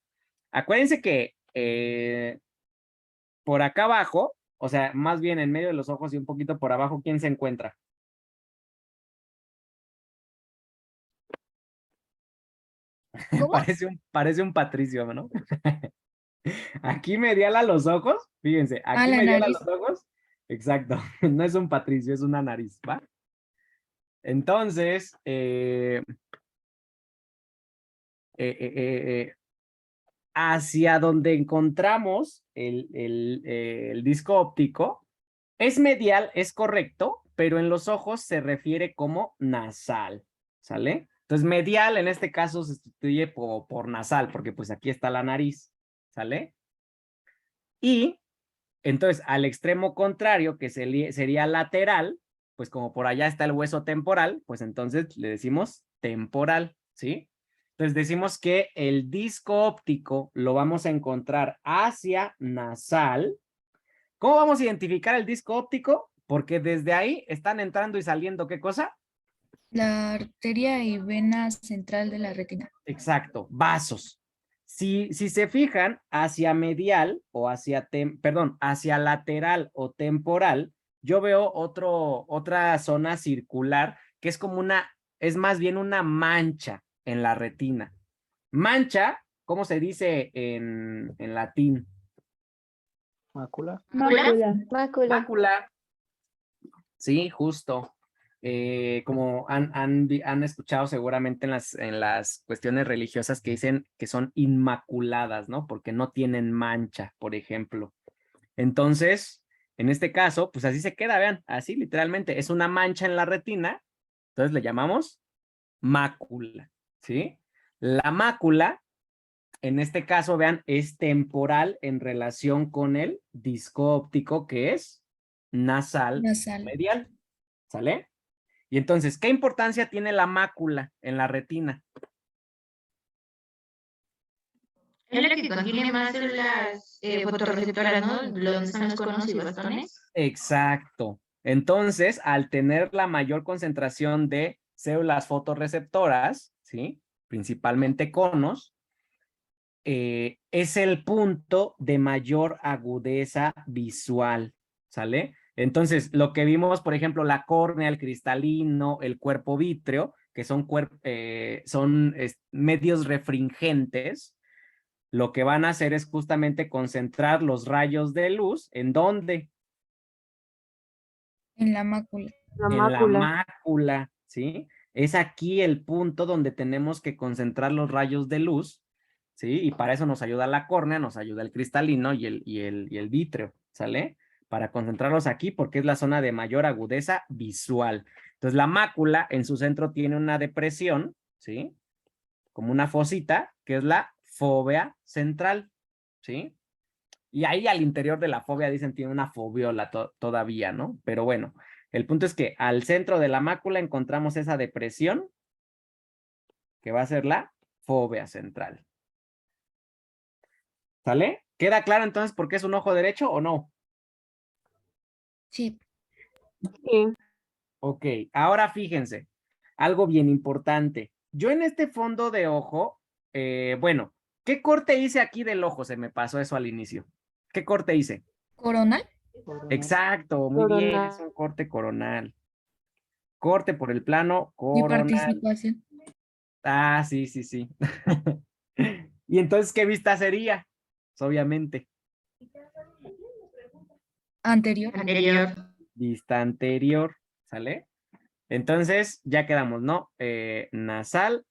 Acuérdense que por acá abajo, o sea, más bien en medio de los ojos y un poquito por abajo, ¿quién se encuentra? ¿Cómo? Parece un patricio, ¿no? Aquí medial a los ojos, fíjense, aquí la medial a nariz. los ojos, exacto, no es un patricio, es una nariz, ¿va? Entonces, hacia donde encontramos el disco óptico, es medial, es correcto, pero en los ojos se refiere como nasal, ¿sale? Entonces, medial en este caso se sustituye por nasal, porque pues aquí está la nariz, ¿sale? Y entonces, al extremo contrario, que sería lateral, pues como por allá está el hueso temporal, pues entonces le decimos temporal, ¿sí? Entonces decimos que el disco óptico lo vamos a encontrar hacia nasal. ¿Cómo vamos a identificar el disco óptico? Porque desde ahí están entrando y saliendo, ¿qué cosa? La arteria y vena central de la retina. Exacto, vasos. Si se fijan hacia medial o hacia lateral o temporal, yo veo otra zona circular que es como es más bien una mancha en la retina. Mancha, ¿cómo se dice en latín? Mácula. Mácula. Mácula. Mácula. Sí, justo. Como han escuchado seguramente en las cuestiones religiosas que dicen que son inmaculadas, ¿no? Porque no tienen mancha, por ejemplo. Entonces, en este caso, pues así se queda, vean, así literalmente, es una mancha en la retina, entonces le llamamos mácula, ¿sí? La mácula, en este caso, vean, es temporal en relación con el disco óptico que es nasal medial, ¿sale? Y entonces, ¿qué importancia tiene la mácula en la retina? Es la que contiene más células fotorreceptoras, ¿no? Donde están los conos y bastones. Exacto. Entonces, al tener la mayor concentración de células fotorreceptoras, ¿sí? Principalmente conos, es el punto de mayor agudeza visual, ¿sale? Entonces, lo que vimos, por ejemplo, la córnea, el cristalino, el cuerpo vítreo, que son medios refringentes, lo que van a hacer es justamente concentrar los rayos de luz, ¿en dónde? En la mácula. La En la mácula. mácula, ¿sí? Es aquí el punto donde tenemos que concentrar los rayos de luz, ¿sí? Y para eso nos ayuda la córnea, nos ayuda el cristalino y el vítreo, ¿sale? Para concentrarlos aquí porque es la zona de mayor agudeza visual. Entonces la mácula en su centro tiene una depresión, ¿sí? Como una fosita, que es la fóvea central, ¿sí? Y ahí al interior de la fóvea dicen tiene una foviola todavía, ¿no? Pero bueno, el punto es que al centro de la mácula encontramos esa depresión que va a ser la fóvea central. ¿Sale? ¿Queda claro entonces por qué es un ojo derecho o no? Sí. Sí. Ok, ahora fíjense, algo bien importante. Yo en este fondo de ojo, bueno, ¿qué corte hice aquí del ojo? Se me pasó eso al inicio. ¿Qué corte hice? ¿Coronal? Exacto, muy bien, Coronal. es un corte coronal. Corte por el plano Mi coronal. participación. Ah, sí, sí, sí. ¿Y entonces qué vista sería? Pues, obviamente, Anterior. Anterior. vista anterior, ¿sale? Entonces, ya quedamos, ¿no? Nasal,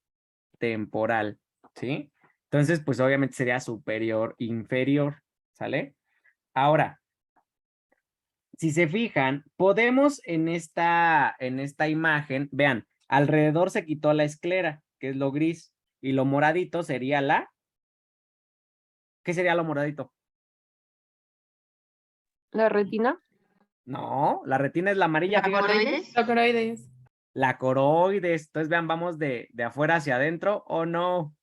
temporal, ¿sí? Entonces, pues obviamente sería superior, inferior, ¿sale? Ahora, si se fijan, podemos en esta imagen, vean, alrededor se quitó la esclera, que es lo gris, y lo moradito sería la... ¿Qué sería lo moradito? La retina. No, la retina es la amarilla, ¿La fíjate. coroides? La coroides. La coroides. Entonces, vean, vamos de afuera hacia adentro, ¿o no?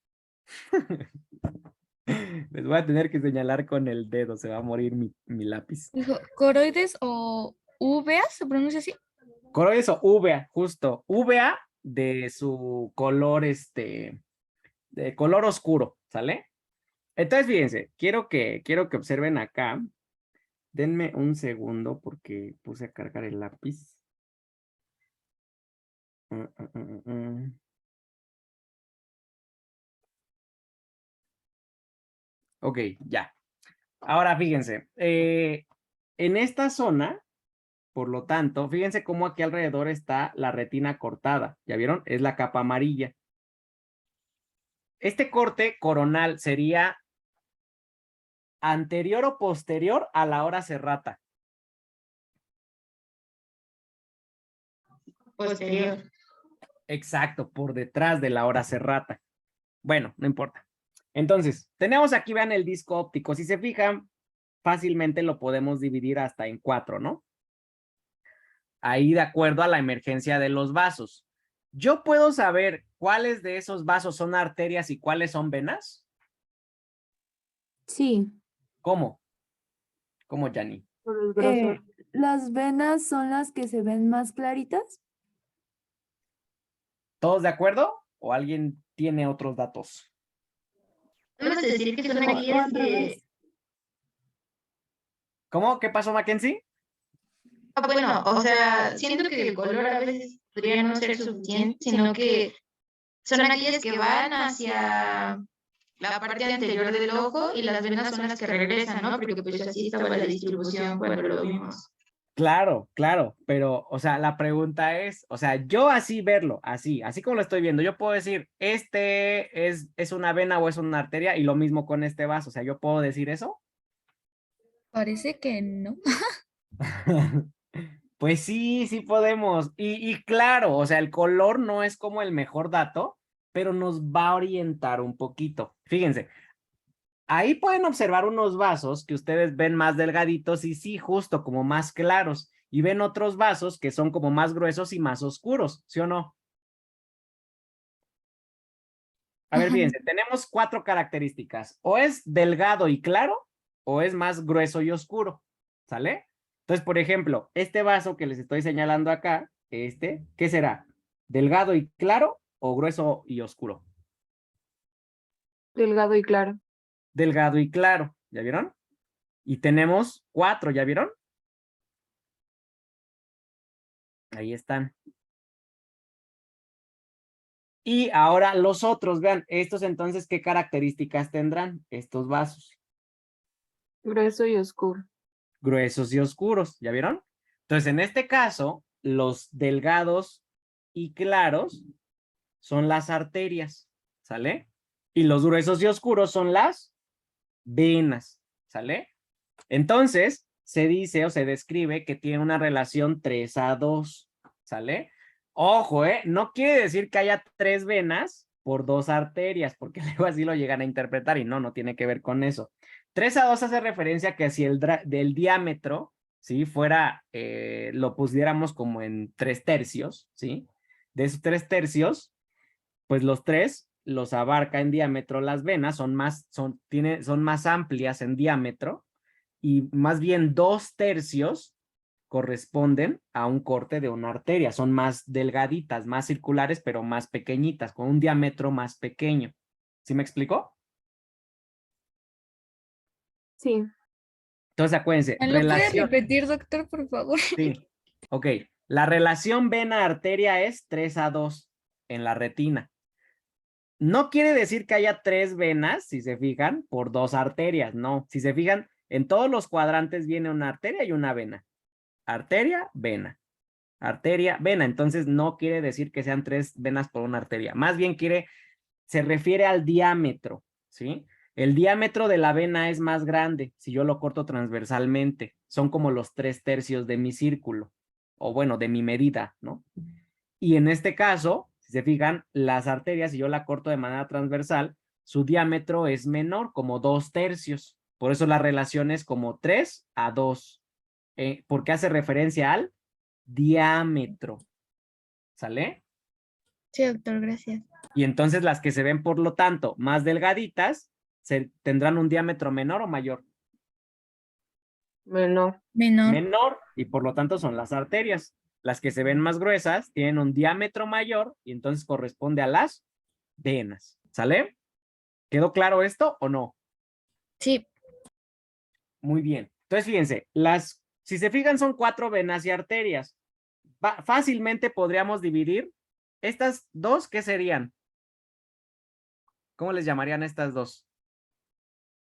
Les voy a tener que señalar con el dedo, se va a morir mi lápiz. Dijo, ¿coroides o uvea se pronuncia así? Coroides o úvea, justo. Úvea de su color, de color oscuro, ¿sale? Entonces, fíjense, quiero que observen acá. Denme un segundo porque puse a cargar el lápiz. Ok, ya. Ahora fíjense, en esta zona, por lo tanto, fíjense cómo aquí alrededor está la retina cortada. ¿Ya vieron? Es la capa amarilla. Este corte coronal sería anterior o posterior a la hora serrata. Posterior. Exacto, por detrás de la hora serrata. Bueno, no importa. Entonces, tenemos aquí, vean el disco óptico. Si se fijan, fácilmente lo podemos dividir hasta en 4, ¿no? Ahí de acuerdo a la emergencia de los vasos. ¿Yo puedo saber cuáles de esos vasos son arterias y cuáles son venas? Sí, ¿Cómo? ¿Cómo, Yanni? Por el grosor. las venas son las que se ven más claritas. ¿Todos de acuerdo? ¿O alguien tiene otros datos? Podemos decir que son O aquellas al que... revés. ¿Cómo? ¿Qué pasó, Mackenzie? Bueno, o sea, siento que el color a veces podría no ser suficiente, sino que son aquellas que van hacia la parte anterior del ojo y las venas son las que regresan, ¿no? Porque pues así estaba la distribución cuando lo vimos. Claro, claro, pero, o sea, la pregunta es, o sea, yo así verlo, así como lo estoy viendo, yo puedo decir, este es una vena o es una arteria, y lo mismo con este vaso, o sea, ¿yo puedo decir eso? Parece que no. Pues sí, sí podemos, y claro, o sea, el color no es como el mejor dato, pero nos va a orientar un poquito. Fíjense, ahí pueden observar unos vasos que ustedes ven más delgaditos y sí, justo como más claros. Y ven otros vasos que son como más gruesos y más oscuros, ¿sí o no? A ver, Ajá. fíjense, tenemos 4 características. O es delgado y claro, o es más grueso y oscuro, ¿sale? Entonces, por ejemplo, este vaso que les estoy señalando acá, ¿qué será? ¿Delgado y claro o grueso y oscuro? Delgado y claro. Delgado y claro, ¿ya vieron? Y tenemos 4, ¿ya vieron? Ahí están. Y ahora los otros, vean, estos entonces, ¿qué características tendrán estos vasos? Grueso y oscuro. Gruesos y oscuros, ¿ya vieron? Entonces, en este caso, los delgados y claros son las arterias, ¿sale? Y los gruesos y oscuros son las venas, ¿sale? Entonces, se dice o se describe que tiene una relación 3:2, ¿sale? Ojo, no quiere decir que haya 3 venas por 2 arterias, porque luego así lo llegan a interpretar y no tiene que ver con eso. 3A2 hace referencia a que si del diámetro, ¿sí? Fuera, lo pusiéramos como en 3/3, ¿sí? De esos 3/3, pues los 3 los abarca en diámetro las venas, son más amplias en diámetro, y más bien 2/3 corresponden a un corte de una arteria, son más delgaditas, más circulares, pero más pequeñitas, con un diámetro más pequeño. ¿Sí me explicó? Sí. Entonces acuérdense, ¿Me lo puede relación. repetir, doctor, por favor? Sí, ok. La relación vena-arteria es 3A2 en la retina. No quiere decir que haya 3 venas, si se fijan, por 2 arterias, no. Si se fijan, en todos los cuadrantes viene una arteria y una vena. Arteria, vena. Arteria, vena. Entonces no quiere decir que sean 3 venas por una arteria. Más bien se refiere al diámetro, ¿sí? El diámetro de la vena es más grande si yo lo corto transversalmente. Son como los 3/3 de mi círculo, o bueno, de mi medida, ¿no? Y en este caso, si se fijan, las arterias, si yo la corto de manera transversal, su diámetro es menor, como 2/3. Por eso la relación es como 3A2, porque hace referencia al diámetro. ¿Sale? Sí, doctor, gracias. Y entonces las que se ven, por lo tanto, más delgaditas, tendrán un diámetro menor o mayor. Menor. Menor. Menor, y por lo tanto son las arterias. Las que se ven más gruesas tienen un diámetro mayor y entonces corresponde a las venas. ¿Sale? ¿Quedó claro esto o no? Sí. Muy bien. Entonces, fíjense, si se fijan, son 4 venas y arterias. Fácilmente podríamos dividir estas dos, ¿qué serían? ¿Cómo les llamarían estas dos?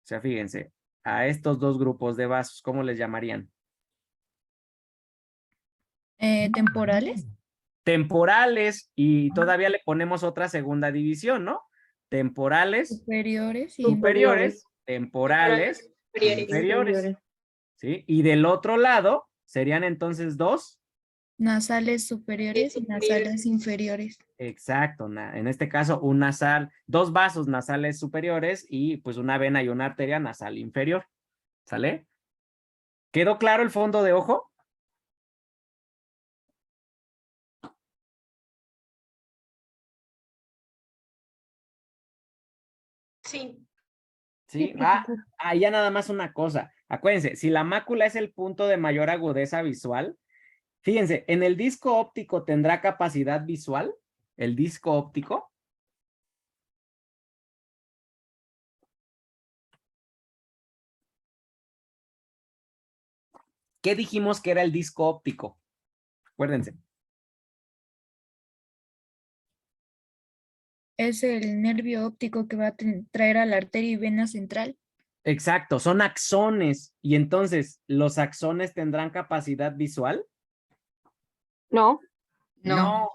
O sea, fíjense, a estos 2 grupos de vasos, ¿cómo les llamarían? ¿Temporales? Temporales, y todavía le ponemos otra segunda división, ¿no? Temporales Superiores y superiores, temporales inferiores. ¿Sí? Y del otro lado serían entonces 2. nasales superiores y nasales inferiores. Exacto, en este caso 2 vasos nasales superiores y pues una vena y una arteria nasal inferior. ¿Sale? ¿Quedó claro el fondo de ojo? Sí. Sí, ya nada más una cosa. Acuérdense, si la mácula es el punto de mayor agudeza visual, fíjense, en el disco óptico tendrá capacidad visual, el disco óptico. ¿Qué dijimos que era el disco óptico? Acuérdense. Es el nervio óptico que va a traer a la arteria y vena central. Exacto, son axones. Y entonces, ¿los axones tendrán capacidad visual? No. No,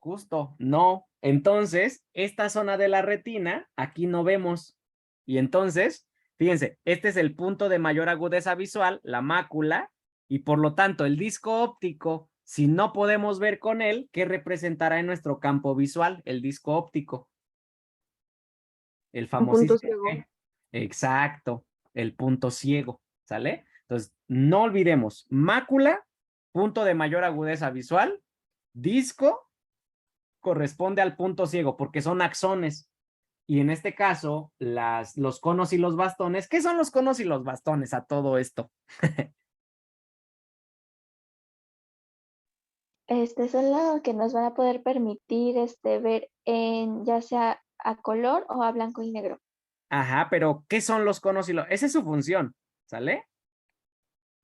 justo, no. Entonces, esta zona de la retina, aquí no vemos. Y entonces, fíjense, este es el punto de mayor agudeza visual, la mácula, y por lo tanto, el disco óptico, si no podemos ver con él, ¿qué representará en nuestro campo visual? El disco óptico. El Un punto famosísimo. ciego. Exacto, el punto ciego, ¿sale? Entonces, no olvidemos, mácula, punto de mayor agudeza visual, disco corresponde al punto ciego porque son axones. Y en este caso, los conos y los bastones, ¿qué son los conos y los bastones a todo esto? Son los que nos van a poder permitir ver en ya sea a color o a blanco y negro. Ajá, pero ¿qué son los conos y los? Esa es su función, ¿sale?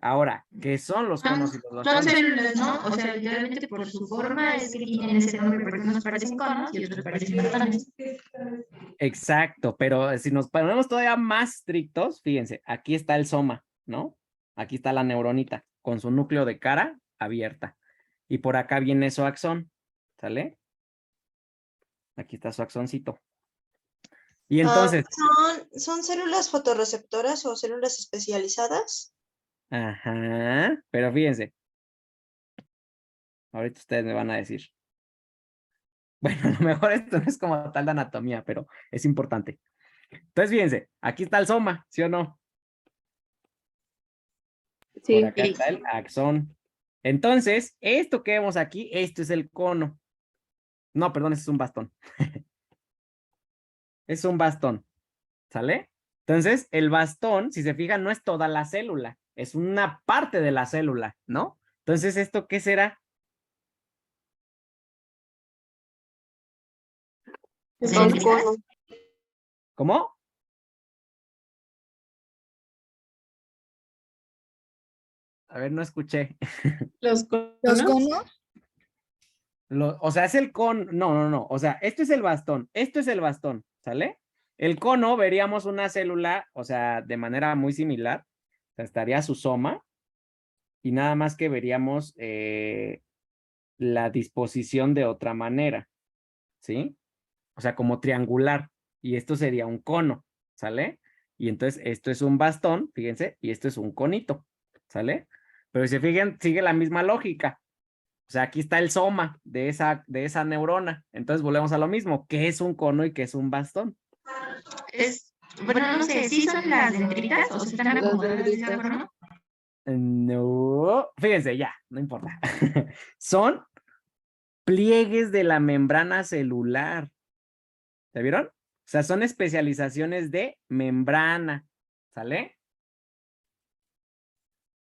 Ahora, ¿qué son los conos y los Son bastones? células, ¿no? O sea, literalmente por su forma es que tienen ese nombre, porque unos parecen conos y otros parecen bastones. Exacto, pero si nos ponemos todavía más estrictos, fíjense, aquí está el soma, ¿no? Aquí está la neuronita con su núcleo de cara abierta. Y por acá viene su axón, ¿sale? Aquí está su axoncito. Y entonces, ¿Son células fotorreceptoras o células especializadas? ajá, pero fíjense. Ahorita ustedes me van a decir. Bueno, a lo mejor esto no es como tal de anatomía, pero es importante. Entonces, fíjense, aquí está el soma, ¿sí o no? Sí. Por acá está el axón. Entonces, esto que vemos aquí, esto es el cono. No, perdón, este es un bastón. Es un bastón, ¿sale? Entonces, el bastón, si se fijan, no es toda la célula, es una parte de la célula, ¿no? Entonces, ¿esto qué será? Son conos. ¿Cómo? A ver, no escuché. Los Los conos. conos, O sea, es el cono. No. O sea, esto es el bastón. Esto es el bastón, ¿sale? El cono veríamos una célula, o sea, de manera muy similar. O sea, estaría su soma. Y nada más que veríamos la disposición de otra manera, ¿sí? O sea, como triangular. Y esto sería un cono, ¿sale? Y entonces esto es un bastón, fíjense, y esto es un conito, ¿sale? Pero si se fijan, sigue la misma lógica. O sea, aquí está el soma de esa neurona. Entonces volvemos a lo mismo. ¿Qué es un cono y qué es un bastón? Bueno, no sé, ¿sí son las dendritas o se están Las acomodadas de esa dendritas. forma? No, fíjense, ya, no importa. Son pliegues de la membrana celular. ¿Se vieron? O sea, son especializaciones de membrana, ¿sale?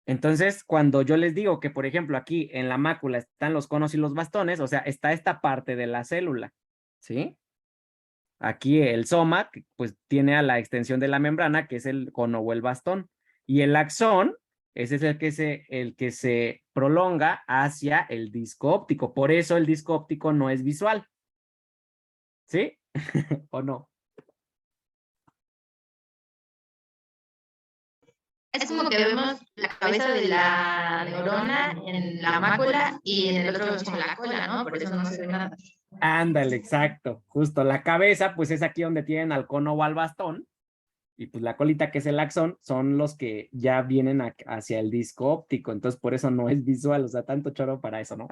Entonces, cuando yo les digo que, por ejemplo, aquí en la mácula están los conos y los bastones, o sea, está esta parte de la célula, ¿sí? Aquí el soma, que, pues tiene a la extensión de la membrana, que es el cono o el bastón. Y el axón, ese es el que se prolonga hacia el disco óptico. Por eso el disco óptico no es visual. ¿Sí? ¿O no? Es como que vemos la cabeza de la neurona en la mácula y en el otro es como la cola, ¿no? Por eso no se ve nada. Ándale, exacto. Justo la cabeza, pues es aquí donde tienen al cono o al bastón. Y pues la colita, que es el axón, son los que ya vienen hacia el disco óptico. Entonces, por eso no es visual. O sea, tanto choro para eso, ¿no?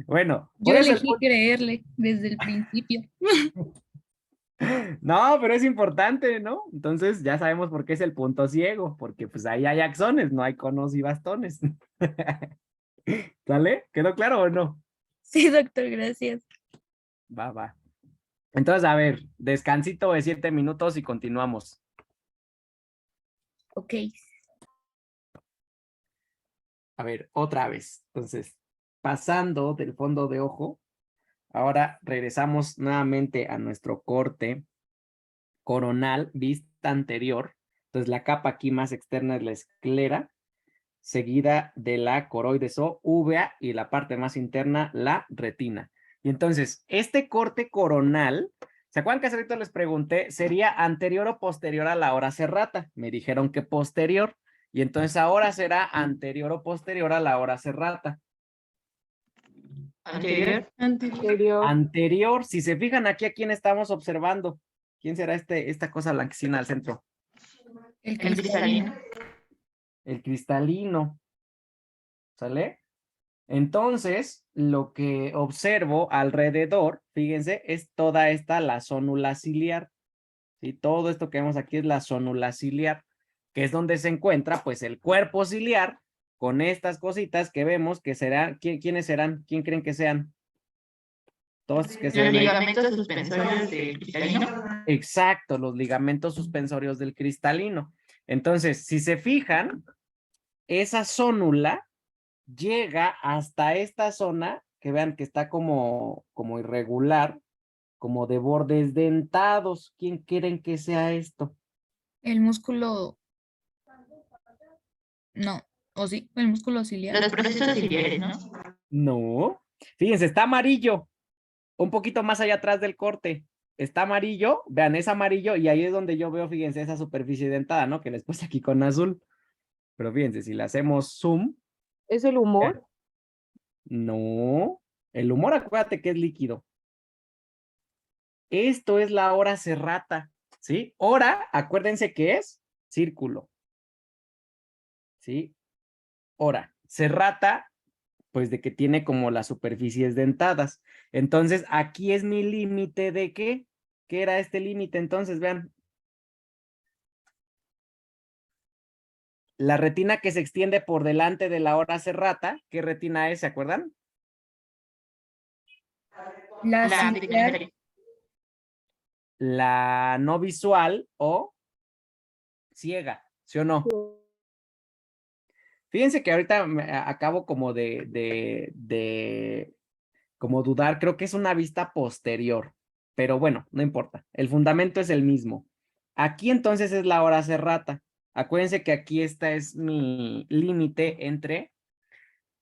Bueno, yo por eso elegí creerle desde el principio. no, pero es importante, ¿no? Entonces ya sabemos por qué es el punto ciego, porque pues ahí hay axones, no hay conos y bastones. ¿Sale? ¿Quedó claro o no? Sí, doctor, gracias. Va. Entonces, a ver, descansito de 7 minutos y continuamos. Ok. A ver, otra vez. Entonces, pasando del fondo de ojo, ahora regresamos nuevamente a nuestro corte coronal, vista anterior. Entonces, la capa aquí más externa es la esclera, seguida de la coroides o uvea y la parte más interna, la retina. Y entonces, este corte coronal, ¿se acuerdan que hace rato les pregunté? ¿Sería anterior o posterior a la hora serrata? Me dijeron que posterior. Y entonces ahora será anterior o posterior a la hora serrata. Anterior. Anterior. Anterior, si se fijan aquí, ¿a quién estamos observando? ¿Quién será esta cosa blanquecina al centro? El El cristalino. cristalino. El cristalino. ¿Sale? Entonces, lo que observo alrededor, fíjense, es toda esta la zónula ciliar. ¿Sí? Todo esto que vemos aquí es la zónula ciliar, que es donde se encuentra pues el cuerpo ciliar con estas cositas que vemos que serán, ¿quiénes serán? ¿Quién creen que sean? Todos que se Los ven ahí. ligamentos suspensorios del cristalino. Exacto, los ligamentos suspensorios del cristalino. Entonces, si se fijan, esa zónula llega hasta esta zona, que vean que está como irregular, como de bordes dentados. ¿Quién creen que sea esto? El músculo. No. ¿O sí? El músculo ciliar. Los procesos ciliares, ¿no? No. Fíjense, está amarillo, un poquito más allá atrás del corte. Está amarillo, vean, es amarillo y ahí es donde yo veo, fíjense, esa superficie dentada, ¿no? Que les puse aquí con azul. Pero fíjense, si le hacemos zoom, ¿Es el humor? no. El humor, acuérdate que es líquido. Esto es la hora serrata, ¿sí? Hora, acuérdense que es círculo, ¿sí? Hora. Serrata, pues de que tiene como las superficies dentadas. Entonces, aquí es mi límite de ¿qué ¿Qué era este límite entonces? Vean. La retina que se extiende por delante de la hora serrata, ¿qué retina es? ¿Se acuerdan? La La ciliar, pigmentaria. La no visual o ciega, ¿sí o no? Fíjense que ahorita acabo como de como dudar, creo que es una vista posterior, pero bueno, no importa, el fundamento es el mismo. Aquí entonces es la hora serrata. Acuérdense que aquí esta es mi límite entre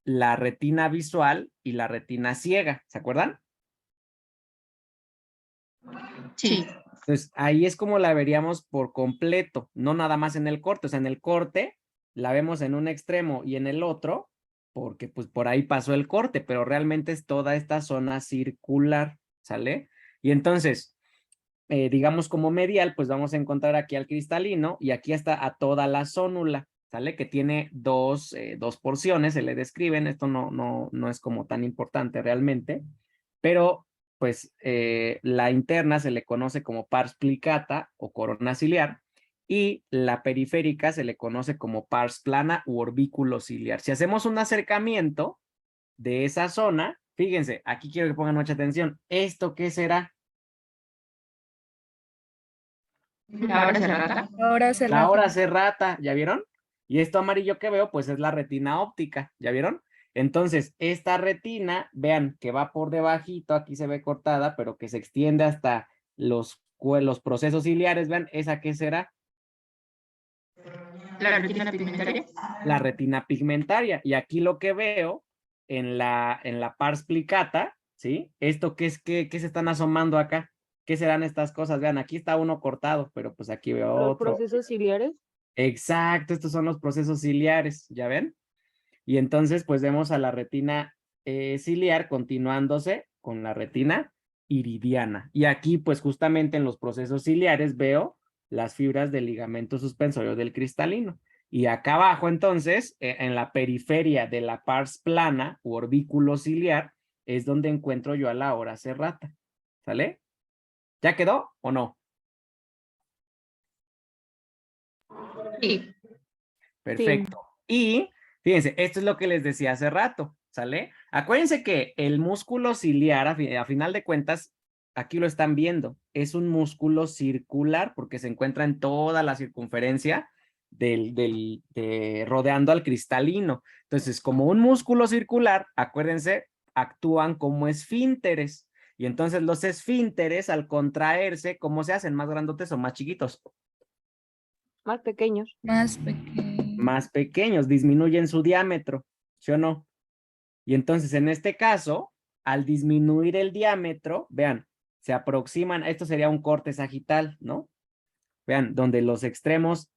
la retina visual y la retina ciega, ¿se acuerdan? Sí. Entonces, ahí es como la veríamos por completo, no nada más en el corte. O sea, en el corte la vemos en un extremo y en el otro, porque pues por ahí pasó el corte, pero realmente es toda esta zona circular, ¿sale? Y entonces, digamos como medial, pues vamos a encontrar aquí al cristalino y aquí está a toda la zónula, ¿sale? Que tiene dos porciones, se le describen, esto no es como tan importante realmente, pero pues la interna se le conoce como pars plicata o corona ciliar y la periférica se le conoce como pars plana u orbículo ciliar. Si hacemos un acercamiento de esa zona, fíjense, aquí quiero que pongan mucha atención, ¿esto qué será? La hora serrata. ahora se La hora serrata, ¿ya vieron? Y esto amarillo que veo, pues es la retina óptica, ¿ya vieron? Entonces, esta retina, vean que va por debajito, aquí se ve cortada, pero que se extiende hasta los procesos ciliares, vean, ¿esa qué será? La retina pigmentaria. La retina pigmentaria. Y aquí lo que veo en la pars plicata, ¿sí? ¿Esto qué es, qué se están asomando acá? ¿Qué serán estas cosas? Vean, aquí está uno cortado, pero pues aquí veo Los otro. procesos ciliares. Exacto, estos son los procesos ciliares, ¿ya ven? Y entonces, pues vemos a la retina ciliar continuándose con la retina iridiana. Y aquí, pues justamente en los procesos ciliares veo las fibras del ligamento suspensorio del cristalino. Y acá abajo, entonces, en la periferia de la pars plana u orbículo ciliar, es donde encuentro yo a la hora serrata. ¿Sale? ¿Ya quedó o no? Sí. Perfecto. Y fíjense, esto es lo que les decía hace rato, ¿sale? Acuérdense que el músculo ciliar, a final de cuentas, aquí lo están viendo, es un músculo circular porque se encuentra en toda la circunferencia rodeando al cristalino. Entonces, como un músculo circular, acuérdense, actúan como esfínteres. Y entonces los esfínteres, al contraerse, ¿cómo se hacen? ¿Más grandotes o más chiquitos? Más pequeños. más pequeño. Más pequeños, disminuyen su diámetro, ¿sí o no? Y entonces en este caso, al disminuir el diámetro, vean, se aproximan, esto sería un corte sagital, ¿no? Vean, donde los extremos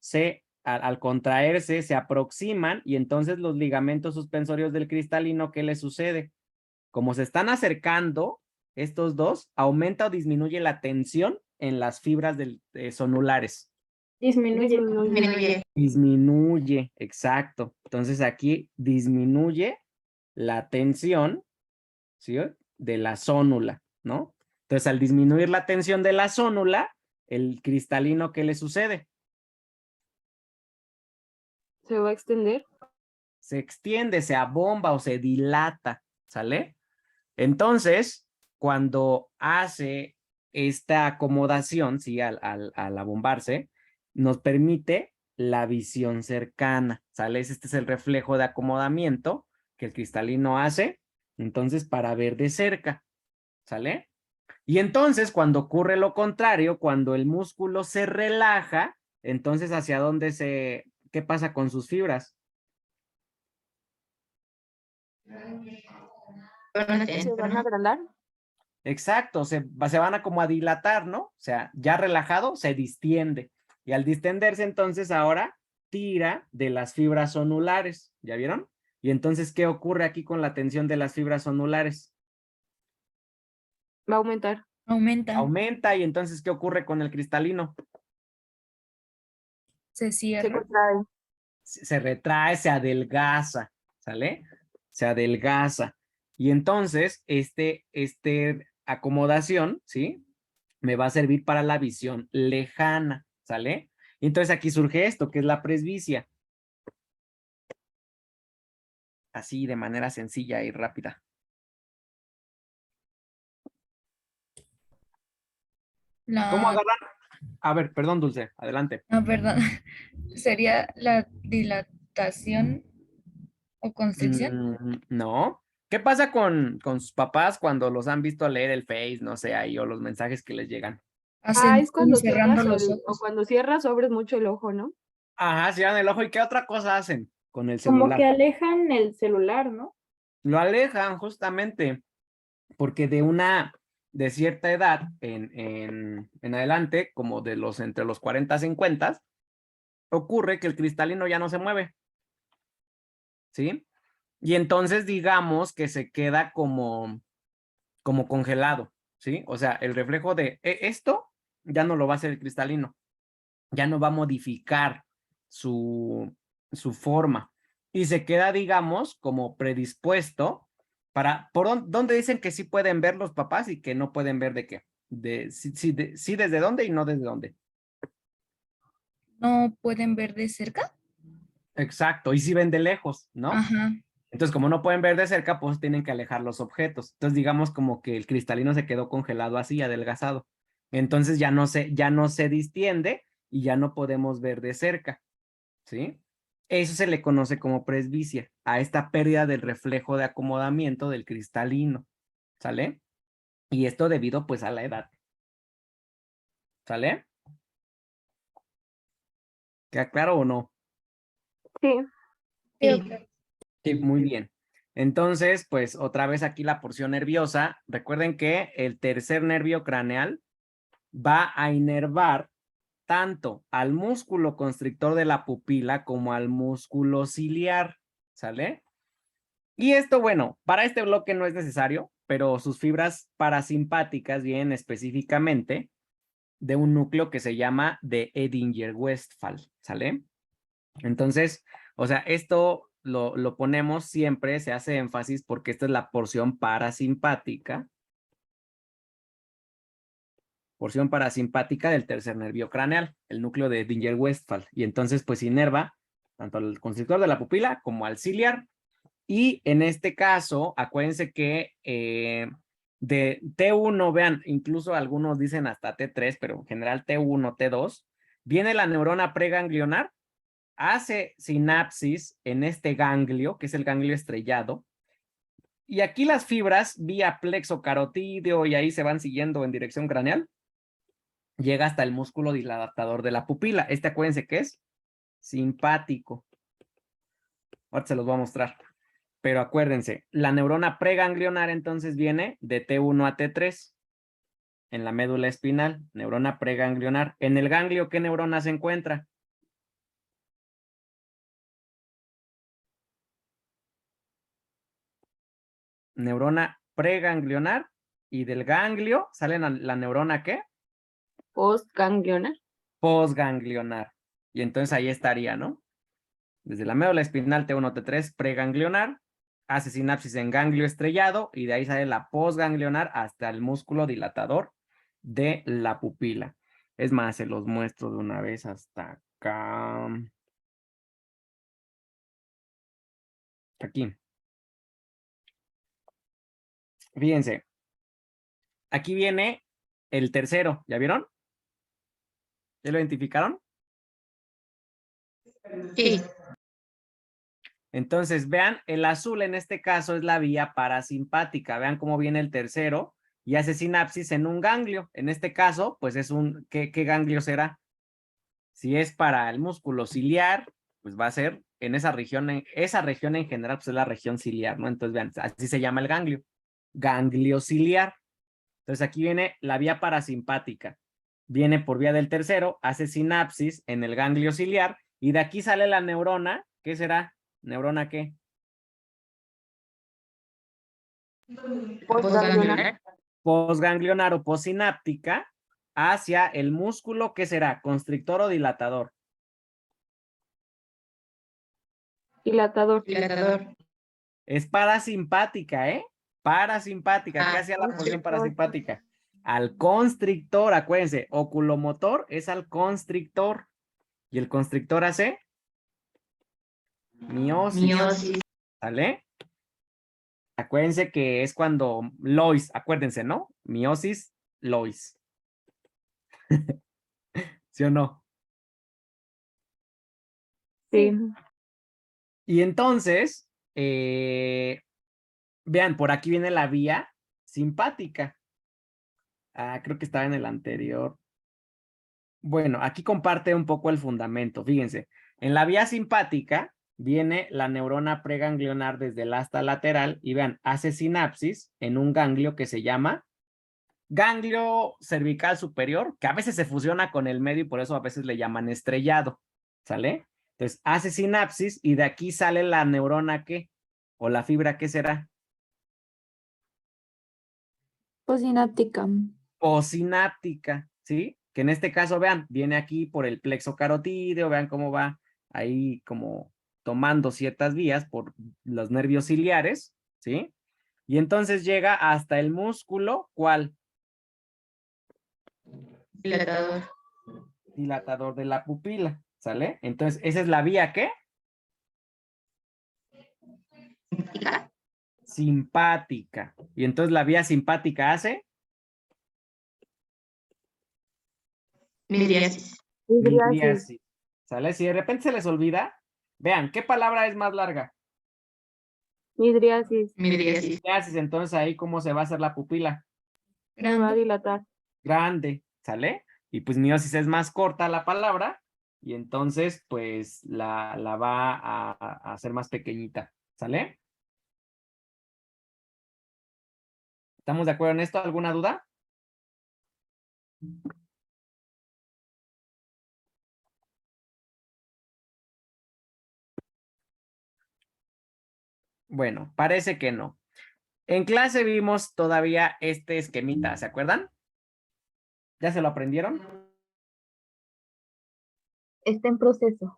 al contraerse, se aproximan y entonces los ligamentos suspensorios del cristalino, ¿qué les sucede? Como se están acercando estos dos, aumenta o disminuye la tensión en las fibras sonulares. Disminuye. Disminuye, exacto. Entonces aquí disminuye la tensión, ¿sí? De la zónula, ¿no? Entonces al disminuir la tensión de la zónula, el cristalino, ¿qué le sucede? Se va a extender. Se extiende, se abomba o se dilata, ¿sale? Entonces, cuando hace esta acomodación, ¿sí? Al abombarse, nos permite la visión cercana, ¿sale? Este es el reflejo de acomodamiento que el cristalino hace, entonces, para ver de cerca, ¿sale? Y entonces, cuando ocurre lo contrario, cuando el músculo se relaja, entonces, ¿hacia dónde qué pasa con sus fibras? Se van a agrandar. Exacto, se van a como a dilatar, ¿no? O sea, ya relajado, se distiende. Y al distenderse, entonces ahora tira de las fibras zonulares, ¿ya vieron? Y entonces, ¿qué ocurre aquí con la tensión de las fibras zonulares? Va a aumentar. Aumenta, Aumenta y entonces, ¿qué ocurre con el cristalino? se Se cierra. contrae. Se retrae, se adelgaza, ¿sale? Se adelgaza. Y entonces, acomodación, ¿sí? me va a servir para la visión lejana, ¿sale? Y entonces aquí surge esto, que es la presbicia. Así de manera sencilla y rápida. ¿Cómo agarrar? A ver, perdón, Dulce, adelante. No, perdón. ¿Sería la dilatación o constricción? No. ¿Qué pasa con sus papás cuando los han visto leer el Face, no sé, ahí, o los mensajes que les llegan? Ah, es cuando cerrando cierras los o ojos. cuando cierras o abres mucho el ojo, ¿no? Ajá, cierran el ojo. ¿Y qué otra cosa hacen con el Como celular? que alejan el celular, ¿no? Lo alejan justamente porque de cierta edad en adelante, como de entre los 40 y 50, ocurre que el cristalino ya no se mueve. ¿Sí? Y entonces digamos que se queda como congelado, ¿sí? O sea, el reflejo de esto ya no lo va a hacer el cristalino, ya no va a modificar su forma y se queda, digamos, como predispuesto ¿dónde dicen que sí pueden ver los papás y que no pueden ver de qué? Sí desde dónde y no desde dónde. ¿No pueden ver de cerca? Exacto, y sí ven de lejos, ¿no? Ajá. Entonces, como no pueden ver de cerca, pues tienen que alejar los objetos. Entonces, digamos como que el cristalino se quedó congelado así, adelgazado. Entonces ya no se distiende y ya no podemos ver de cerca, ¿sí? Eso se le conoce como presbicia, a esta pérdida del reflejo de acomodamiento del cristalino, ¿sale? Y esto debido pues a la edad, ¿sale? ¿Queda claro o no? Sí. Sí, muy bien. Entonces, pues otra vez aquí la porción nerviosa. Recuerden que el tercer nervio craneal va a inervar tanto al músculo constrictor de la pupila como al músculo ciliar, ¿sale? Y esto, bueno, para este bloque no es necesario, pero sus fibras parasimpáticas vienen específicamente de un núcleo que se llama de Edinger-Westphal, ¿sale? Entonces, o sea, esto lo ponemos siempre, se hace énfasis porque esta es la porción parasimpática del tercer nervio craneal, el núcleo de Edinger-Westphal. Y entonces, pues, inerva tanto al constrictor de la pupila como al ciliar. Y en este caso, acuérdense que de T1, vean, incluso algunos dicen hasta T3, pero en general T1, T2, viene la neurona preganglionar, hace sinapsis en este ganglio, que es el ganglio estrellado, y aquí las fibras, vía plexo carotídeo, y ahí se van siguiendo en dirección craneal, llega hasta el músculo dilatador de la pupila. Este acuérdense que es simpático. Ahora se los voy a mostrar. Pero acuérdense, la neurona preganglionar entonces viene de T1 a T3 en la médula espinal, neurona preganglionar. En el ganglio, ¿qué neurona se encuentra? Neurona preganglionar, y del ganglio sale la neurona ¿qué? Postganglionar. Postganglionar. Y entonces ahí estaría, ¿no? Desde la médula espinal T1, T3, preganglionar, hace sinapsis en ganglio estrellado y de ahí sale la postganglionar hasta el músculo dilatador de la pupila. Es más, se los muestro de una vez hasta acá. Aquí. Fíjense. Aquí viene el tercero. ¿Ya vieron? ¿Ya lo identificaron? Sí. Entonces, vean, el azul en este caso es la vía parasimpática. Vean cómo viene el tercero y hace sinapsis en un ganglio. En este caso, pues es ¿qué ganglio será? Si es para el músculo ciliar, pues va a ser en esa región en general, pues es la región ciliar, ¿no? Entonces, vean, así se llama el ganglio. Ganglio ciliar. Entonces, aquí viene la vía parasimpática. Viene por vía del tercero, hace sinapsis en el ganglio ciliar y de aquí sale la neurona. ¿Qué será? ¿Neurona qué? Postganglionar. Postganglionar o postsináptica hacia el músculo, ¿qué será? ¿Constrictor o dilatador? Dilatador. Dilatador. Es parasimpática, ¿eh? Parasimpática. ¿Qué hacía la porción constrictor. parasimpática? Al constrictor, acuérdense, oculomotor es al constrictor. ¿Y el constrictor hace? Miosis. Miosis. ¿Sale? Acuérdense que es cuando Lois, acuérdense, ¿no? Miosis, Lois. ¿Sí o no? Sí. Y entonces, vean, por aquí viene la vía simpática. Ah, creo que estaba en el anterior. Bueno, aquí comparte un poco el fundamento. Fíjense, en la vía simpática viene la neurona preganglionar desde el asta lateral y vean, hace sinapsis en un ganglio que se llama ganglio cervical superior, que a veces se fusiona con el medio y por eso a veces le llaman estrellado, ¿sale? Entonces hace sinapsis y de aquí sale la neurona ¿qué? O la fibra ¿qué será? Postsináptica. Postsináptica, ¿sí? Que en este caso, vean, viene aquí por el plexo carotídeo, vean cómo va ahí como tomando ciertas vías por los nervios ciliares, ¿sí? Y entonces llega hasta el músculo, ¿cuál? Dilatador. Dilatador de la pupila, ¿sale? Entonces, esa es la vía, ¿qué? Simpática. Y entonces la vía simpática hace Midriasis. midriasis, ¿sale? Si de repente se les olvida, vean, ¿qué palabra es más larga? Midriasis. Midriasis. Midriasis, entonces ahí, ¿cómo se va a hacer la pupila? Se va a Grande. dilatar. Grande, ¿sale? Y pues miosis es más corta la palabra y entonces pues la va a hacer más pequeñita, ¿sale? ¿Estamos de acuerdo en esto? ¿Alguna duda? Bueno, parece que no. En clase vimos todavía este esquemita, ¿se acuerdan? ¿Ya se lo aprendieron? Está en proceso.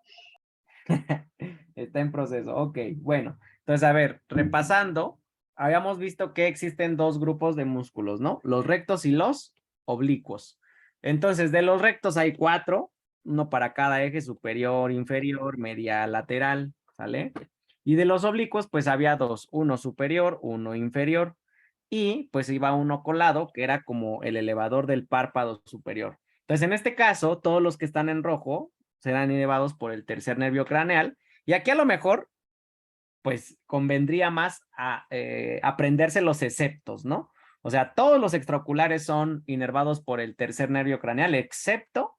Está en proceso, ok, bueno. Entonces, a ver, repasando, habíamos visto que existen dos grupos de músculos, ¿no? Los rectos y los oblicuos. Entonces, de los rectos hay 4, uno para cada eje superior, inferior, medial, lateral, ¿sale? Y de los oblicuos, pues había 2, uno superior, uno inferior, y pues iba uno colado, que era como el elevador del párpado superior. Entonces, en este caso, todos los que están en rojo serán elevados por el tercer nervio craneal, y aquí a lo mejor, pues convendría más aprenderse los exceptos, ¿no? O sea, todos los extraoculares son inervados por el tercer nervio craneal, excepto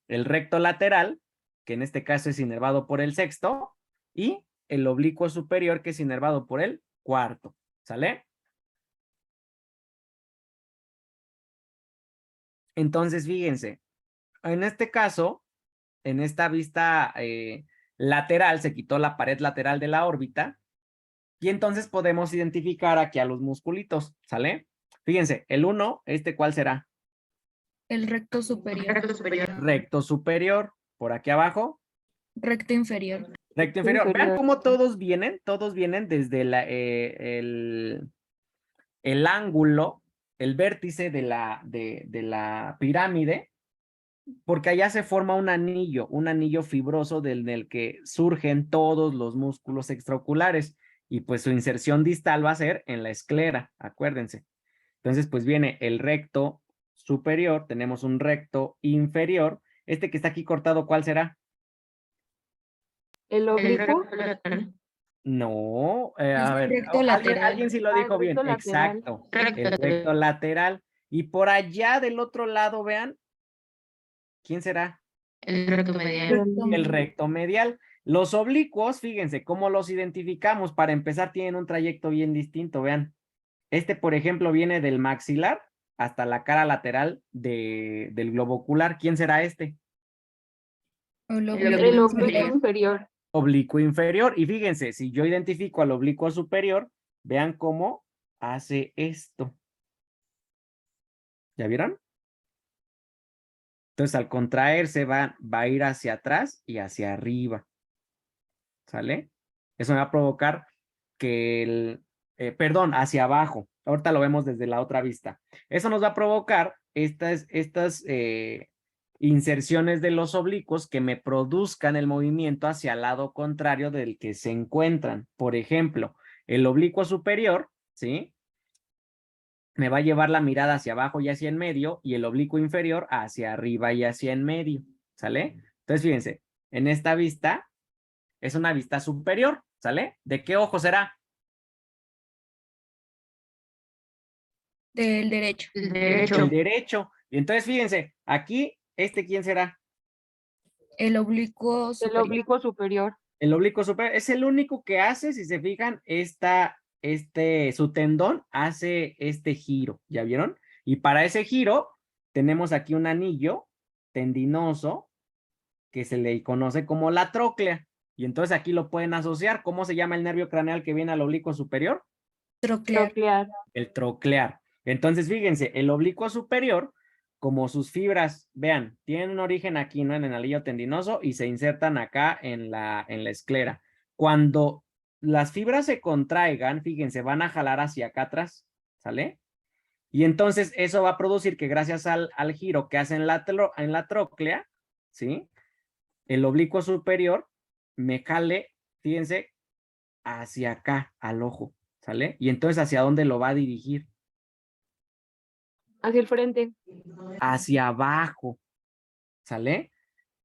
el recto lateral, que en este caso es inervado por el sexto, y el oblicuo superior, que es inervado por el cuarto, ¿sale? Entonces, fíjense, en este caso, en esta vista lateral, se quitó la pared lateral de la órbita, y entonces podemos identificar aquí a los musculitos, ¿sale? Fíjense, el 1, ¿cuál será? El recto superior. Recto superior. Recto superior, por aquí abajo. Recto inferior. Recto inferior. Vean Inferior. cómo todos vienen desde el ángulo, el vértice de la pirámide, porque allá se forma un anillo fibroso en el que surgen todos los músculos extraoculares y pues su inserción distal va a ser en la esclera, acuérdense. Entonces pues viene el recto superior, tenemos un recto inferior, que está aquí cortado, ¿cuál será? El oblicuo. No, Es a el ver, recto lateral. alguien sí lo Ah, el dijo bien, recto lateral. exacto, Recto el lateral. recto lateral. Y por allá del otro lado, vean, ¿quién será? El recto medial. El recto medial. Los oblicuos, fíjense cómo los identificamos. Para empezar, tienen un trayecto bien distinto, vean. Por ejemplo, viene del maxilar hasta la cara lateral del globo ocular. ¿Quién será este? El El El oblicuo oblicuo inferior. inferior. Oblicuo inferior. Y fíjense, si yo identifico al oblicuo superior, vean cómo hace esto. ¿Ya vieron? Entonces, al contraerse va a ir hacia atrás y hacia arriba. ¿Sale? Eso me va a provocar que perdón, hacia abajo. Ahorita lo vemos desde la otra vista. Eso nos va a provocar estas inserciones de los oblicuos que me produzcan el movimiento hacia el lado contrario del que se encuentran. Por ejemplo, el oblicuo superior, ¿sí? Me va a llevar la mirada hacia abajo y hacia en medio, y el oblicuo inferior hacia arriba y hacia en medio, ¿sale? Entonces, fíjense, en esta vista es una vista superior, ¿sale? ¿De qué ojo será? Del derecho. El derecho. El derecho. Y entonces, fíjense, aquí, ¿quién será? El oblicuo El superior. oblicuo superior. El oblicuo superior es el único que hace, si se fijan, su tendón hace este giro, ¿ya vieron? Y para ese giro tenemos aquí un anillo tendinoso que se le conoce como la tróclea. Y entonces aquí lo pueden asociar. ¿Cómo se llama el nervio craneal que viene al oblicuo superior? Troclear. Troclear. El troclear. Entonces, fíjense, el oblicuo superior, como sus fibras, vean, tienen un origen aquí, ¿no? En el anillo tendinoso y se insertan acá en la esclera. Cuando las fibras se contraigan, fíjense, van a jalar hacia acá atrás, ¿sale? Y entonces eso va a producir que gracias al giro que hace en la tróclea, ¿sí? El oblicuo superior me jale, fíjense, hacia acá, al ojo, ¿sale? Y entonces, ¿hacia dónde lo va a dirigir? Hacia el frente. Hacia abajo, ¿sale?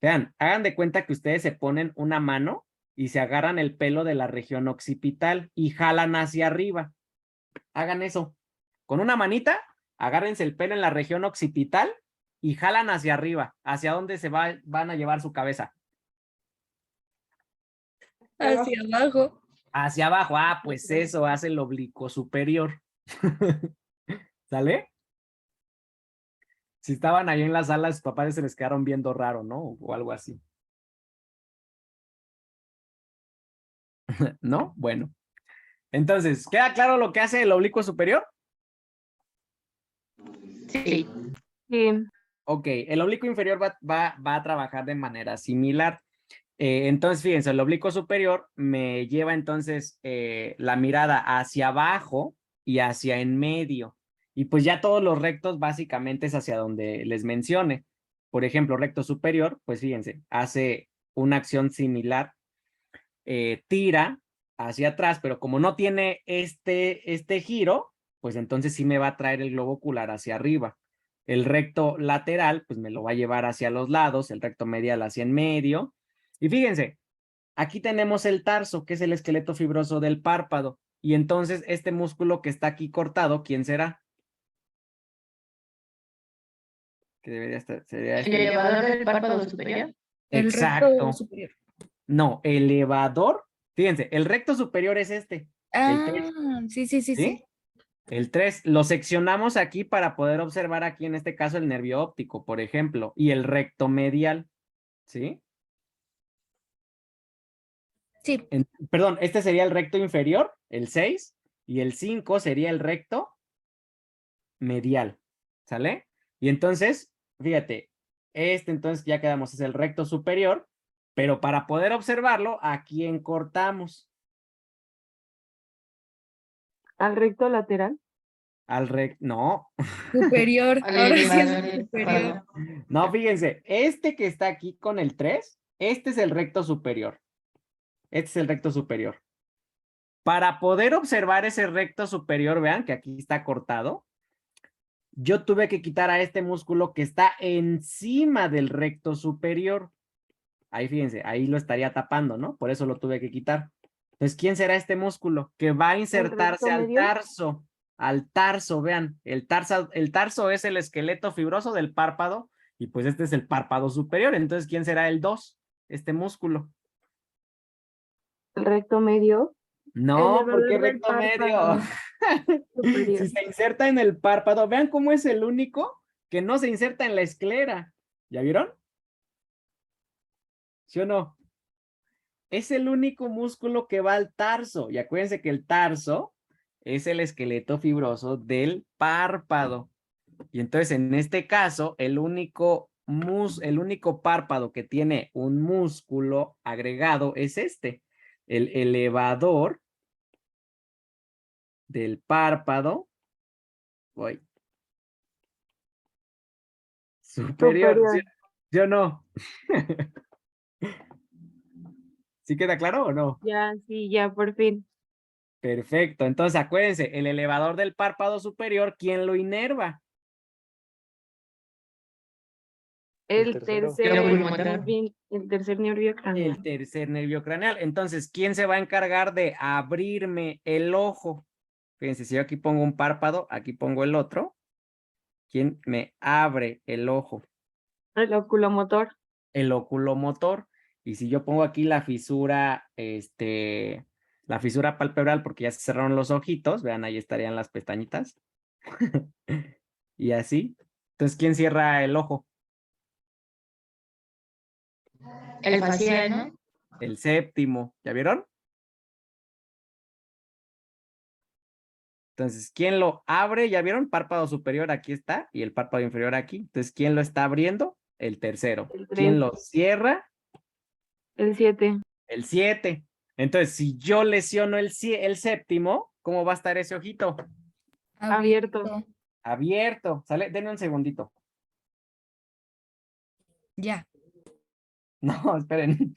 Vean, hagan de cuenta que ustedes se ponen una mano y se agarran el pelo de la región occipital y jalan hacia arriba. Hagan eso. Con una manita, agárrense el pelo en la región occipital y jalan hacia arriba. ¿Hacia dónde van a llevar su cabeza? Hacia abajo. Hacia abajo. Ah, pues eso hace el oblicuo superior. ¿Sale? Si estaban ahí en la sala, sus papás se les quedaron viendo raro, ¿no? O algo así. ¿No? Bueno. Entonces, ¿queda claro lo que hace el oblicuo superior? Sí. Sí. Ok, el oblicuo inferior va a trabajar de manera similar. Entonces, fíjense, el oblicuo superior me lleva entonces la mirada hacia abajo y hacia en medio. Y pues ya todos los rectos básicamente es hacia donde les mencione. Por ejemplo, recto superior, pues fíjense, hace una acción similar, tira hacia atrás, pero como no tiene este giro, pues entonces sí me va a traer el globo ocular hacia arriba. El recto lateral, pues me lo va a llevar hacia los lados, el recto medial hacia en medio. Y fíjense, aquí tenemos el tarso, que es el esqueleto fibroso del párpado. Y entonces este músculo que está aquí cortado, ¿quién será? Que debería estar, sería El elevador del párpado superior. El Exacto. recto superior. No, elevador. Fíjense, el recto superior es este. El 3. Ah, sí, sí, sí, sí. El 3. Lo seccionamos aquí para poder observar aquí en este caso el nervio óptico, por ejemplo, y el recto medial. ¿Sí? Sí. Perdón, este sería el recto inferior, el 6, y el 5 sería el recto medial. ¿Sale? Y entonces, fíjate, entonces ya quedamos, es el recto superior, pero para poder observarlo, ¿a quién cortamos? Al recto lateral. No. Superior. Al Ahora sí elevador es del superior. párpado. No, fíjense, este que está aquí con el 3, este es el recto superior. Este es el recto superior. Para poder observar ese recto superior, vean que aquí está cortado, yo tuve que quitar a este músculo que está encima del recto superior. Ahí fíjense, ahí lo estaría tapando, ¿no? Por eso lo tuve que quitar. Entonces, ¿quién será este músculo? Que va a insertarse recto al medio? tarso. Al tarso, vean. El tarso es el esqueleto fibroso del párpado y pues este es el párpado superior. Entonces, ¿quién será el 2? Este músculo. El recto medio. No, Elevador ¿por qué del recto medio? párpado superior. Si se inserta en el párpado, vean cómo es el único que no se inserta en la esclera. ¿Ya vieron? ¿Sí o no? Es el único músculo que va al tarso. Y acuérdense que el tarso es el esqueleto fibroso del párpado. Y entonces, en este caso, el único párpado que tiene un músculo agregado es este, el elevador del párpado Voy. Superior. Superior. ¿Sí o no? ¿Sí queda claro o no? Ya, sí, ya, por fin. Perfecto. Entonces, acuérdense, el elevador del párpado superior, ¿quién lo inerva? El tercero. tercer Oculomotor. el tercer nervio craneal. El tercer nervio craneal. Entonces, ¿quién se va a encargar de abrirme el ojo? Fíjense, si yo aquí pongo un párpado, aquí pongo el otro. ¿Quién me abre el ojo? El oculomotor. El oculomotor. Y si yo pongo aquí la fisura, la fisura palpebral, porque ya se cerraron los ojitos, vean, ahí estarían las pestañitas. Y así. Entonces, ¿quién cierra el ojo? El facial, ¿no? El séptimo. ¿Ya vieron? Entonces, ¿quién lo abre? ¿Ya vieron? Párpado superior aquí está y el párpado inferior aquí. Entonces, ¿quién lo está abriendo? El tercero. El ¿Quién 3. lo cierra? El 7. El 7. Entonces, si yo lesiono el séptimo, ¿cómo va a estar ese ojito? Abierto. Abierto. ¿Sale? Denme un segundito. Ya. No, esperen.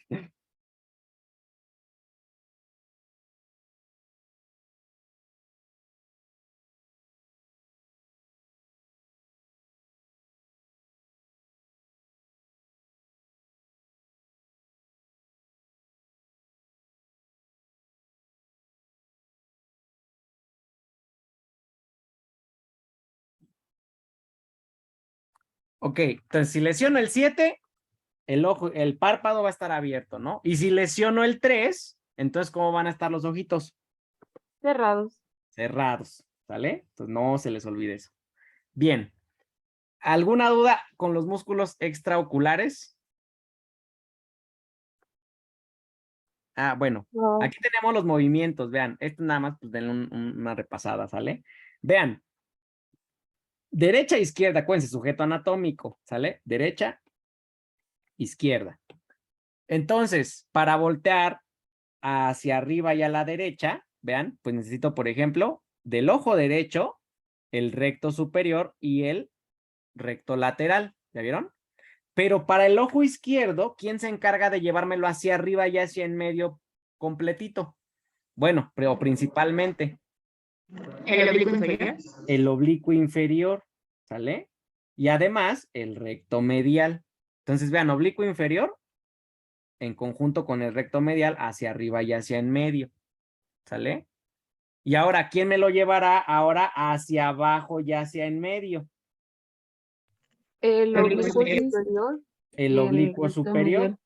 Ok, entonces si lesiono el 7, el ojo, el párpado va a estar abierto, ¿no? Y si lesiono el 3, entonces ¿cómo van a estar los ojitos? Cerrados. Cerrados, ¿sale? Entonces no se les olvide eso. Bien. ¿Alguna duda con los músculos extraoculares? Ah, bueno, No. aquí tenemos los movimientos, vean, esto nada más, pues denle una repasada, ¿sale? Vean, derecha, izquierda, acuérdense, sujeto anatómico, ¿sale? Derecha, izquierda. Entonces, para voltear hacia arriba y a la derecha, vean, pues necesito, por ejemplo, del ojo derecho, el recto superior y el recto lateral, ¿ya vieron? Pero para el ojo izquierdo, ¿quién se encarga de llevármelo hacia arriba y hacia en medio completito? Bueno, pero principalmente El oblicuo inferior. el oblicuo inferior, ¿sale? Y además el recto medial. Entonces, vean, oblicuo inferior en conjunto con el recto medial hacia arriba y hacia en medio, ¿sale? Y ahora, ¿quién me lo llevará ahora hacia abajo y hacia en medio? El Oblicuo oblicuo superior. superior. El y oblicuo recto superior. medial.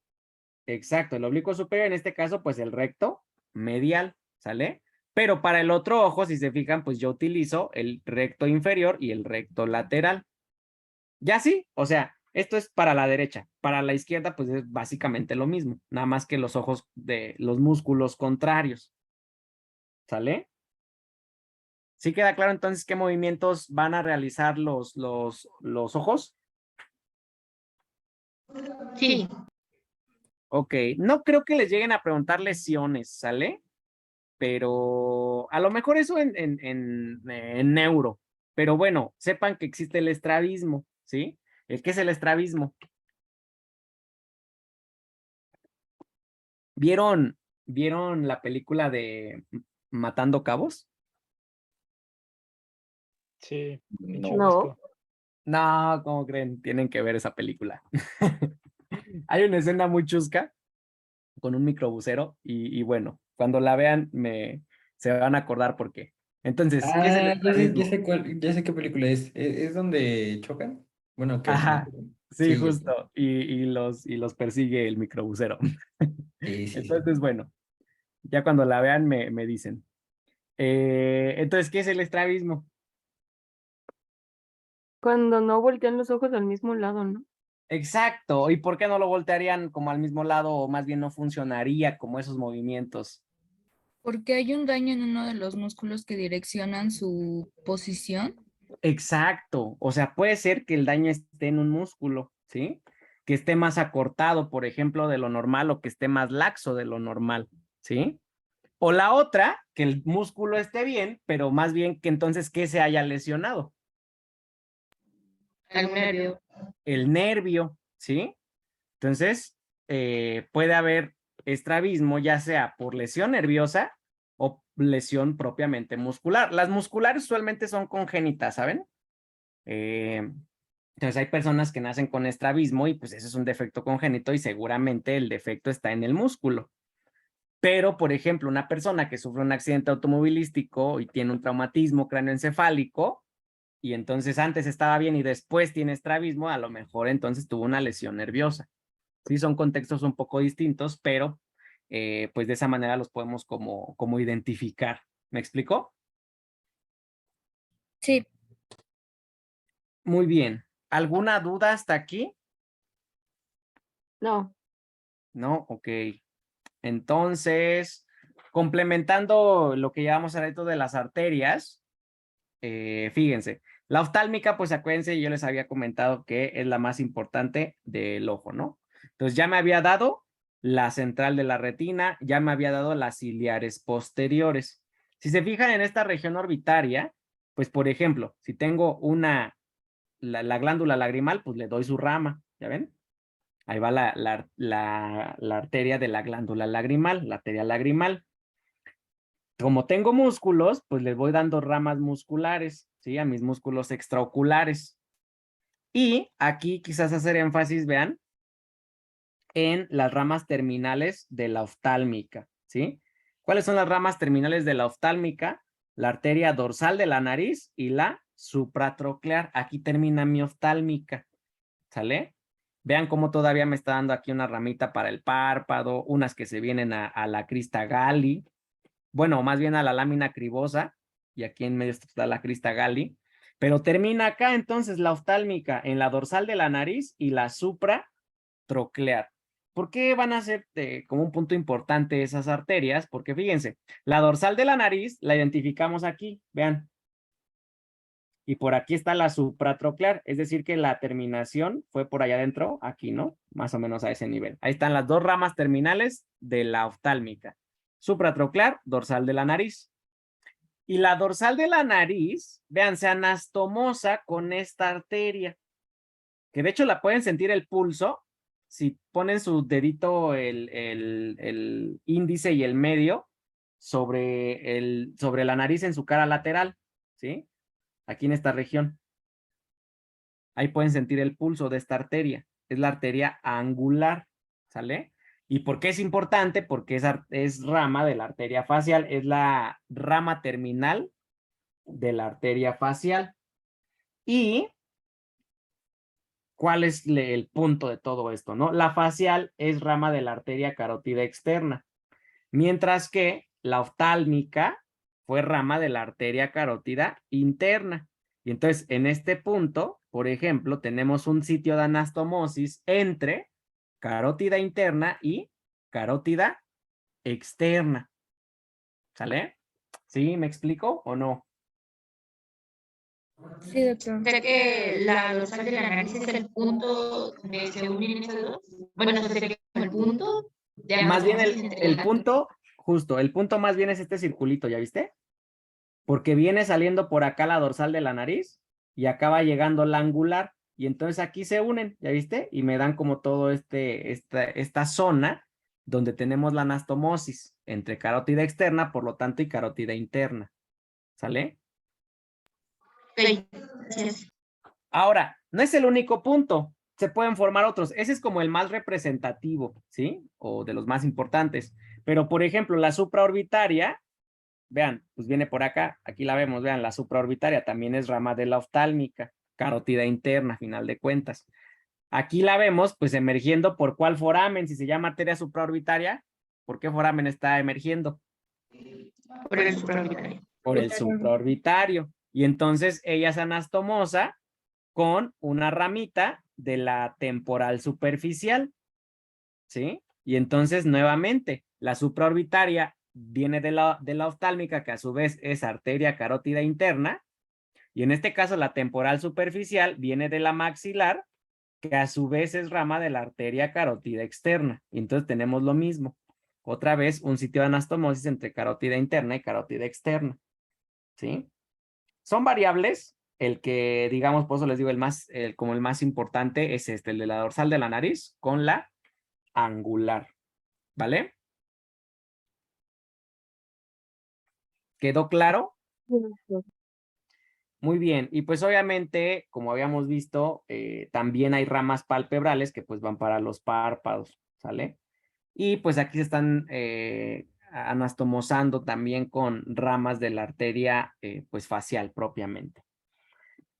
Exacto, el oblicuo superior, en este caso, pues el recto medial, ¿sale? Pero para el otro ojo, si se fijan, pues yo utilizo el recto inferior y el recto lateral. ¿Ya sí? O sea, esto es para la derecha. Para la izquierda, pues es básicamente lo mismo, nada más que los ojos de los músculos contrarios. ¿Sale? ¿Sí queda claro entonces qué movimientos van a realizar los ojos? Sí. Ok, no creo que les lleguen a preguntar lesiones, ¿sale? Pero a lo mejor eso en neuro. Pero bueno, sepan que existe el estrabismo, ¿sí? ¿Qué es el estrabismo? ¿Vieron la película de Matando Cabos? Sí, de No. Chubasco. No, ¿cómo creen? Tienen que ver esa película. Hay una escena muy chusca con un microbusero y bueno, cuando la vean se van a acordar por qué. Entonces, ¿qué es el Ah, estrabismo? ya sé qué película es. ¿Es donde chocan? Bueno, que al final. Ajá, sí, Sí, ya sé. justo. Y los persigue el microbusero. Sí, sí, sí. Entonces, bueno, ya cuando la vean me dicen. Entonces, ¿qué es el estrabismo? Cuando no voltean los ojos al mismo lado, ¿no? Exacto. ¿Y por qué no lo voltearían como al mismo lado o más bien no funcionaría como esos movimientos? Porque hay un daño en uno de los músculos que direccionan su posición. Exacto. O sea, puede ser que el daño esté en un músculo, ¿sí? Que esté más acortado, por ejemplo, de lo normal o que esté más laxo de lo normal, ¿sí? O la otra, que el músculo esté bien, pero más bien que entonces que se haya lesionado. Algún nervio. El nervio, ¿sí? Entonces, puede haber estrabismo ya sea por lesión nerviosa o lesión propiamente muscular. Las musculares usualmente son congénitas, ¿saben? Entonces hay personas que nacen con estrabismo y pues eso es un defecto congénito y seguramente el defecto está en el músculo. Pero, por ejemplo, una persona que sufre un accidente automovilístico y tiene un traumatismo cráneoencefálico y entonces antes estaba bien y después tiene estrabismo, a lo mejor entonces tuvo una lesión nerviosa. Sí, son contextos un poco distintos, pero pues de esa manera los podemos como identificar. ¿Me explicó? Sí. Muy bien. ¿Alguna duda hasta aquí? No. No, ok. Entonces, complementando lo que llevamos al reto de las arterias, fíjense, la oftálmica, pues acuérdense, yo les había comentado que es la más importante del ojo, ¿no? Entonces ya me había dado la central de la retina, ya me había dado las ciliares posteriores. Si se fijan en esta región orbitaria, pues por ejemplo, si tengo la glándula lagrimal, pues le doy su rama, ¿ya ven? Ahí va la arteria de la glándula lagrimal, la arteria lagrimal. Como tengo músculos, pues les voy dando ramas musculares, ¿sí? A mis músculos extraoculares. Y aquí quizás hacer énfasis, vean, en las ramas terminales de la oftálmica, ¿sí? ¿Cuáles son las ramas terminales de la oftálmica? La arteria dorsal de la nariz y la supratroclear. Aquí termina mi oftálmica, ¿sale? Vean cómo todavía me está dando aquí una ramita para el párpado, unas que se vienen a la crista Galli, bueno, más bien a la lámina cribosa, y aquí en medio está la crista Galli, pero termina acá entonces la oftálmica en la dorsal de la nariz y la supratroclear. ¿Por qué van a ser como un punto importante esas arterias? Porque fíjense, la dorsal de la nariz la identificamos aquí, vean, y por aquí está la supratroclear, es decir que la terminación fue por allá adentro, aquí, ¿no? Más o menos a ese nivel. Ahí están las dos ramas terminales de la oftálmica. Supratroclear, dorsal de la nariz. Y la dorsal de la nariz, vean, se anastomosa con esta arteria, que de hecho la pueden sentir el pulso, si ponen su dedito, el índice y el medio, sobre la nariz en su cara lateral, ¿sí? Aquí en esta región. Ahí pueden sentir el pulso de esta arteria. Es la arteria angular, ¿sale? ¿Y por qué es importante? Porque es rama de la arteria facial, es la rama terminal de la arteria facial. ¿Y cuál es el punto de todo esto, no? La facial es rama de la arteria carótida externa, mientras que la oftálmica fue rama de la arteria carótida interna. Y entonces, en este punto, por ejemplo, tenemos un sitio de anastomosis entre carótida interna y carótida externa. ¿Sale? ¿Sí? ¿Me explico o no? Sí, doctor. ¿Será que la dorsal de la nariz es el punto donde se unen esas dos? Bueno, sería como el punto de Más bien anastomosis entre el las- punto, justo, el punto más bien es este circulito, ¿ya viste? Porque viene saliendo por acá la dorsal de la nariz y acaba llegando la angular. Y entonces aquí se unen, ¿ya viste? Y me dan como todo esta zona donde tenemos la anastomosis entre carótida externa, por lo tanto, y carótida interna. ¿Sale? Ok, gracias. Ahora, no es el único punto. Se pueden formar otros. Ese es como el más representativo, ¿sí? O de los más importantes. Pero, por ejemplo, la supraorbitaria, vean, pues viene por acá, aquí la vemos, vean, la supraorbitaria también es rama de la oftálmica, carótida interna, a final de cuentas. Aquí la vemos, pues, emergiendo por cuál foramen, si se llama arteria supraorbitaria, ¿por qué foramen está emergiendo? Por el supraorbitario. Por el supraorbitario. Y entonces ella es anastomosa con una ramita de la temporal superficial, ¿sí? Y entonces, nuevamente, la supraorbitaria viene de la oftálmica, que a su vez es arteria carótida interna, y en este caso la temporal superficial viene de la maxilar, que a su vez es rama de la arteria carótida externa. Y entonces tenemos lo mismo. Otra vez, un sitio de anastomosis entre carótida interna y carótida externa, ¿sí? Son variables, el que, digamos, por eso les digo, como el más importante es este, el de la dorsal de la nariz con la angular, ¿vale? ¿Quedó claro? Muy bien, y pues obviamente, como habíamos visto, también hay ramas palpebrales que pues van para los párpados, ¿sale? Y pues aquí se están anastomosando también con ramas de la arteria pues facial propiamente.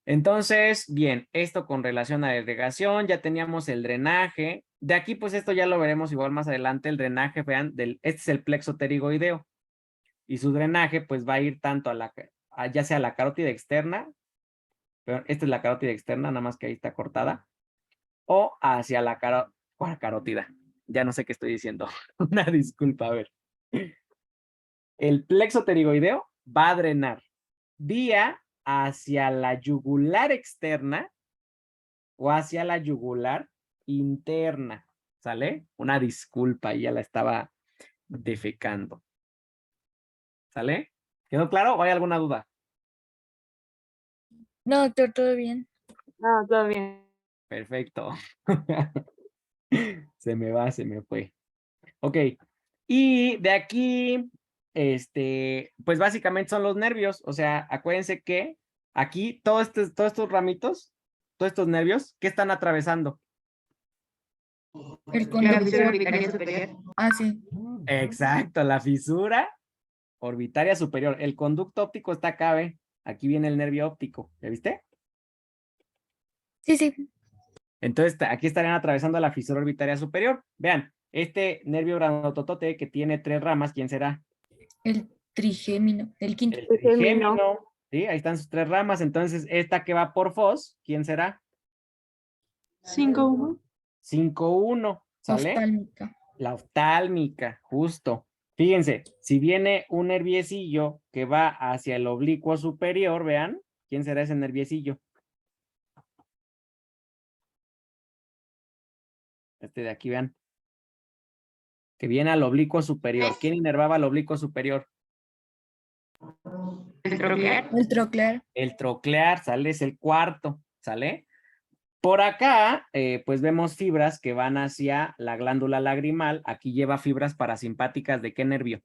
Entonces, bien, esto con relación a la irrigación, ya teníamos el drenaje. De aquí, pues esto ya lo veremos igual más adelante, el drenaje, vean, este es el plexo pterigoideo. Y su drenaje, pues va a ir tanto ya sea a la carótida externa, pero esta es la carótida externa, nada más que ahí está cortada, o hacia la carótida. Ya no sé qué estoy diciendo. Una disculpa, a ver. El plexo pterigoideo va a drenar vía hacia la yugular externa o hacia la yugular interna, ¿sale? Una disculpa, ya la estaba defecando. ¿Sale? ¿Quedó claro o hay alguna duda? No, doctor, todo bien. Ah, todo bien. Perfecto. Se me fue. Ok. Y de aquí, pues básicamente son los nervios. O sea, acuérdense que aquí todos estos ramitos, todos estos nervios, ¿qué están atravesando? El La conducto. fisura orbitaria superior. Ah, sí. Exacto, la fisura orbitaria superior. El conducto óptico está acá, ¿ve? Aquí viene el nervio óptico. ¿Ya viste? Sí, sí. Entonces, aquí estarían atravesando la fisura orbitaria superior. Vean, este nervio grandototote que tiene 3 ramas, ¿quién será? El trigémino, el quinto. El trigémino. Sí, ahí están sus 3 ramas. Entonces, esta que va por fos, ¿quién será? 5-1. 5-1, ¿sale? Oftálmica. La oftálmica, justo. Fíjense, si viene un nerviecillo que va hacia el oblicuo superior, vean, ¿quién será ese nerviecillo? Este de aquí, vean. Que viene al oblicuo superior. ¿Quién inervaba al oblicuo superior? El troclear. El troclear. El troclear, ¿sale? Es el cuarto, ¿sale? Por acá, pues vemos fibras que van hacia la glándula lagrimal. Aquí lleva fibras parasimpáticas ¿de qué nervio?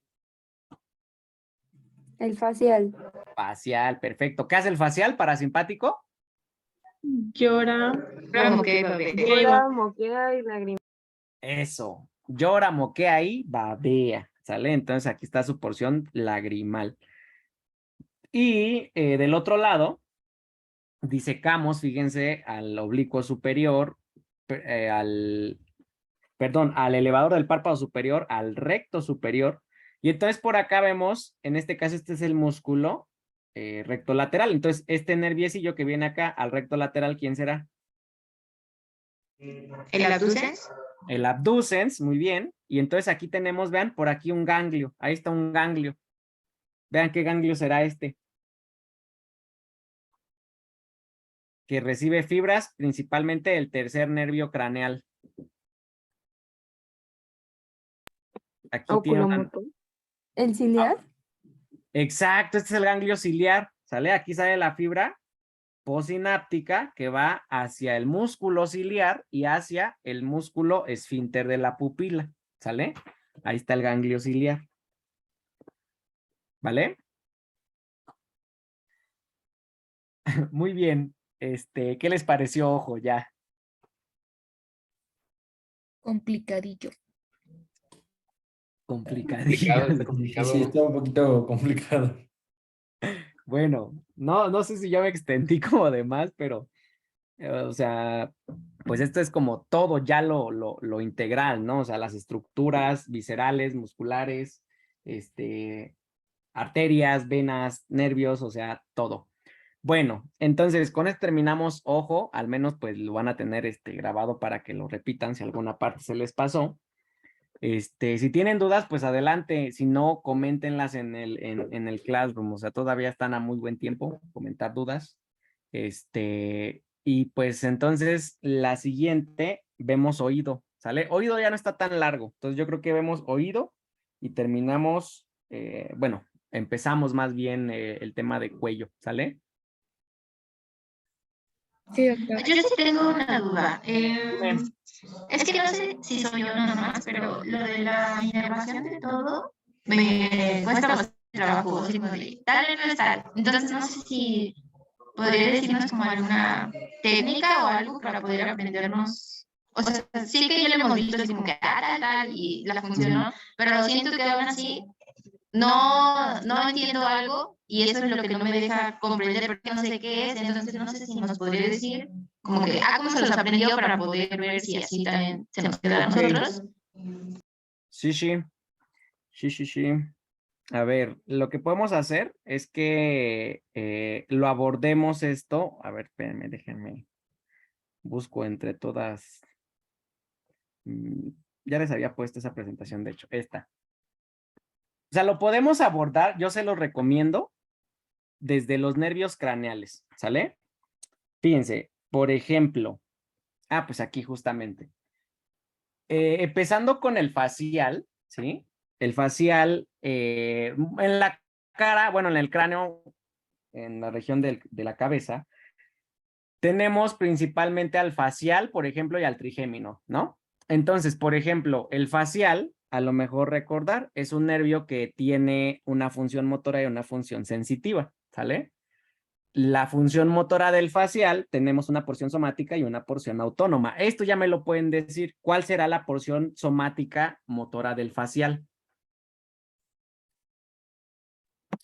El facial. Facial, perfecto. ¿Qué hace el facial parasimpático? Llora. Llora, Moquea y lágrimas. Eso. Llora, moquea y babea, ¿sale? Entonces aquí está su porción lagrimal. Y del otro lado, disecamos, fíjense, al oblicuo superior, al elevador del párpado superior, al recto superior. Y entonces por acá vemos, en este caso este es el músculo recto lateral. Entonces este nerviecillo que viene acá al recto lateral, ¿quién será? El abducens. El abducens, muy bien. Y entonces aquí tenemos, vean, por aquí un ganglio. Ahí está un ganglio. Vean qué ganglio será este. Que recibe fibras principalmente del tercer nervio craneal. Aquí tiene una... ¿El ciliar? Exacto, este es el ganglio ciliar. ¿Sale? Aquí sale la fibra postsináptica que va hacia el músculo ciliar y hacia el músculo esfínter de la pupila. ¿Sale? Ahí está el ganglio ciliar. ¿Vale? Muy bien. ¿Qué les pareció, ojo, ya? Complicadillo. Complicadillo. Complicado. Sí, está un poquito complicado. Bueno, no sé si ya me extendí como de más, pero, o sea, pues esto es como todo ya lo integral, ¿no? O sea, las estructuras viscerales, musculares, arterias, venas, nervios, o sea, todo. Bueno, entonces con esto terminamos, ojo, al menos pues lo van a tener grabado para que lo repitan si alguna parte se les pasó. Si tienen dudas, pues adelante, si no, coméntenlas en el Classroom, o sea, todavía están a muy buen tiempo, comentar dudas. Y pues entonces la siguiente, vemos oído, ¿sale? Oído ya no está tan largo, entonces yo creo que vemos oído y terminamos, bueno, empezamos más bien el tema de cuello, ¿sale? Sí, doctor. Yo sí tengo una duda. Es que no sé si soy yo nomás, pero lo de la inervación de todo me cuesta bastante trabajo. Así como de tal no es tal. Entonces no sé si podría decirnos como alguna técnica o algo para poder aprendernos. O sea, sí que ya lo hemos visto así como que tal, y la funcionó, pero siento que aún así no entiendo algo y eso es lo que no me deja comprender porque no sé qué es. Entonces no sé si nos podría decir como que, cómo se los aprendió para poder ver si así también se nos queda a nosotros. Sí, sí. Sí, sí, sí. A ver, lo que podemos hacer es que lo abordemos esto. A ver, espérenme, déjenme. Busco entre todas. Ya les había puesto esa presentación, de hecho, esta. O sea, lo podemos abordar, yo se lo recomiendo, desde los nervios craneales, ¿sale? Fíjense, por ejemplo, pues aquí justamente. Empezando con el facial, ¿sí? El facial en la cara, bueno, en el cráneo, en la región de la cabeza, tenemos principalmente al facial, por ejemplo, y al trigémino, ¿no? Entonces, por ejemplo, el facial, a lo mejor recordar, es un nervio que tiene una función motora y una función sensitiva, ¿sale? La función motora del facial, tenemos una porción somática y una porción autónoma. Esto ya me lo pueden decir. ¿Cuál será la porción somática motora del facial?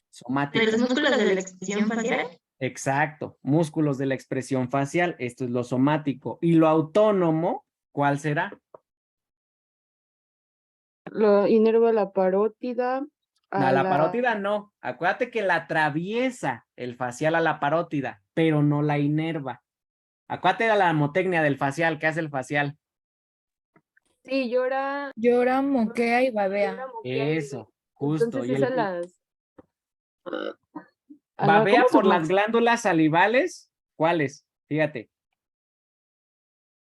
Somática. ¿De los músculos de la expresión facial? Exacto, músculos de la expresión facial. Esto es lo somático. ¿Y lo autónomo, cuál será? Lo inerva la parótida. A la parótida no. Acuérdate que la atraviesa el facial a la parótida, pero no la inerva. Acuérdate de la motecnia del facial. ¿Qué hace el facial? Sí, llora. Llora, moquea y babea. Eso, justo. Entonces Y esas las... babea ¿cómo se por llama? las glándulas salivales. ¿Cuáles? Fíjate.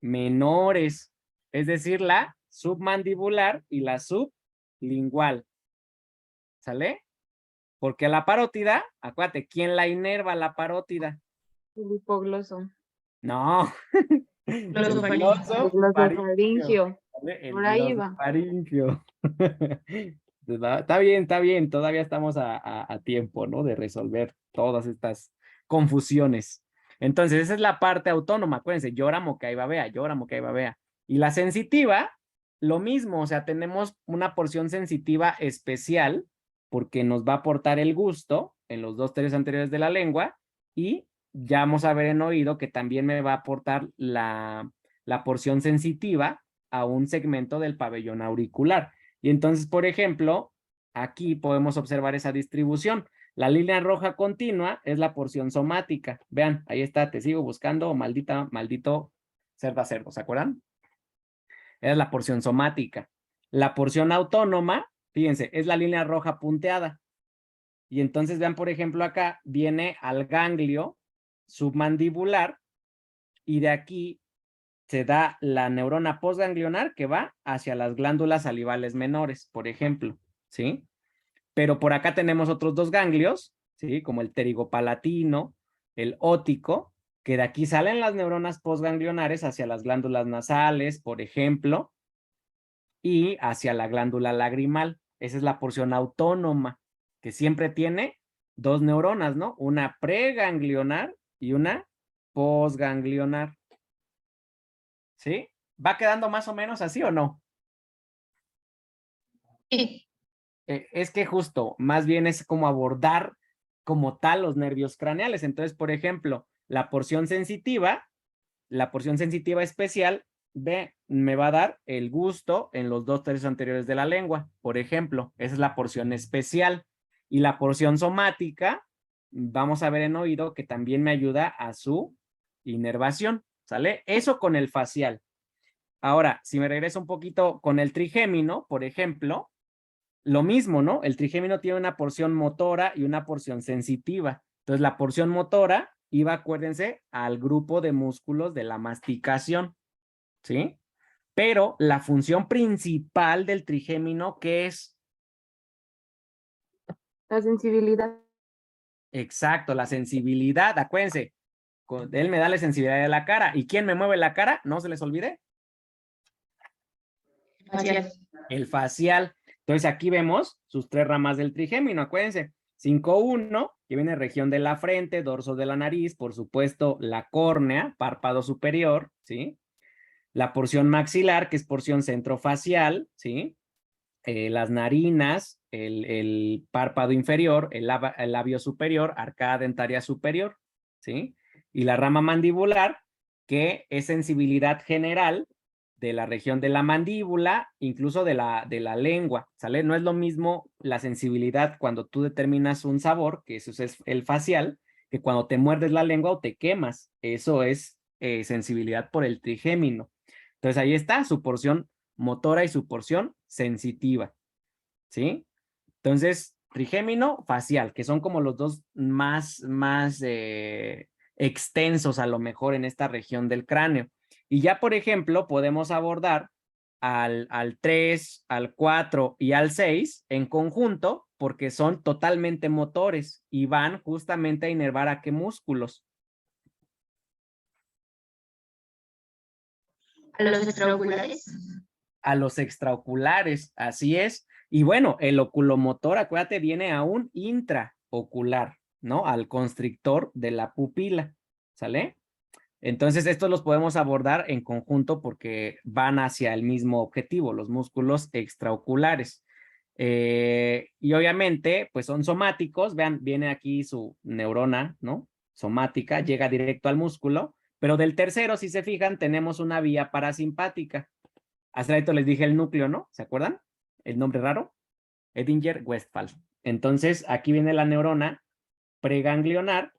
Menores. Es decir, la submandibular y la sublingual. ¿Sale? Porque la parótida, acuérdate, ¿quién la inerva la parótida? El hipogloso. No. Glosofaringio. El Por ahí va. glosofaringio. Está bien, todavía estamos a tiempo, ¿no? De resolver todas estas confusiones. Entonces, esa es la parte autónoma, acuérdense, llora, moquea y babea, llora, moquea y babea. Y la sensitiva, lo mismo, o sea, tenemos una porción sensitiva especial, porque nos va a aportar el gusto en los 2 tercios anteriores de la lengua, y ya vamos a ver en oído que también me va a aportar la porción sensitiva a un segmento del pabellón auricular. Y entonces, por ejemplo, aquí podemos observar esa distribución. La línea roja continua es la porción somática. Vean, ahí está, te sigo buscando, maldito cerdo, ¿se acuerdan? Es la porción somática. La porción autónoma, fíjense, es la línea roja punteada. Y entonces vean, por ejemplo, acá viene al ganglio submandibular y de aquí se da la neurona postganglionar que va hacia las glándulas salivales menores, por ejemplo, ¿sí? Pero por acá tenemos otros 2 ganglios, ¿sí? Como el pterigopalatino, el óptico, que de aquí salen las neuronas postganglionares hacia las glándulas nasales, por ejemplo, y hacia la glándula lagrimal. Esa es la porción autónoma, que siempre tiene 2 neuronas, ¿no? Una preganglionar y una postganglionar. ¿Sí? ¿Va quedando más o menos así o no? Sí. Es que justo, más bien es como abordar como tal los nervios craneales. Entonces, por ejemplo, la porción sensitiva especial, me va a dar el gusto en los 2 tercios anteriores de la lengua, por ejemplo. Esa es la porción especial. Y la porción somática, vamos a ver en oído que también me ayuda a su inervación, ¿sale? Eso con el facial. Ahora, si me regreso un poquito con el trigémino, por ejemplo, lo mismo, ¿no? El trigémino tiene una porción motora y una porción sensitiva. Entonces, la porción motora iba, acuérdense, al grupo de músculos de la masticación, ¿sí? Pero la función principal del trigémino, ¿qué es? La sensibilidad. Exacto, la sensibilidad. Acuérdense, Él me da la sensibilidad de la cara. ¿Y quién me mueve la cara? No se les olvide. Facial. El facial. Entonces aquí vemos sus 3 ramas del trigémino, acuérdense. 5-1, que viene región de la frente, dorso de la nariz, por supuesto, la córnea, párpado superior, ¿sí? La porción maxilar, que es porción centrofacial, ¿sí? Las narinas, el párpado inferior, el labio superior, arcada dentaria superior, ¿sí? Y la rama mandibular, que es sensibilidad general de la región de la mandíbula, incluso de la lengua, ¿sale? No es lo mismo la sensibilidad cuando tú determinas un sabor, que eso es el facial, que cuando te muerdes la lengua o te quemas. Eso es sensibilidad por el trigémino. Entonces ahí está su porción motora y su porción sensitiva, ¿sí? Entonces, trigémino, facial, que son como los dos más extensos a lo mejor en esta región del cráneo. Y ya, por ejemplo, podemos abordar al 3, al 4 y al 6 en conjunto, porque son totalmente motores y van justamente a inervar a qué músculos. A los extraoculares. A los extraoculares, así es. Y bueno, el oculomotor, acuérdate, viene a un intraocular, ¿no? Al constrictor de la pupila, ¿sale? Entonces, estos los podemos abordar en conjunto porque van hacia el mismo objetivo, los músculos extraoculares. Y obviamente, pues son somáticos, vean, viene aquí su neurona, ¿no? Somática, llega directo al músculo, pero del tercero, si se fijan, tenemos una vía parasimpática. Hace rato les dije el núcleo, ¿no? ¿Se acuerdan? El nombre raro, Edinger-Westphal. Entonces, aquí viene la neurona preganglionar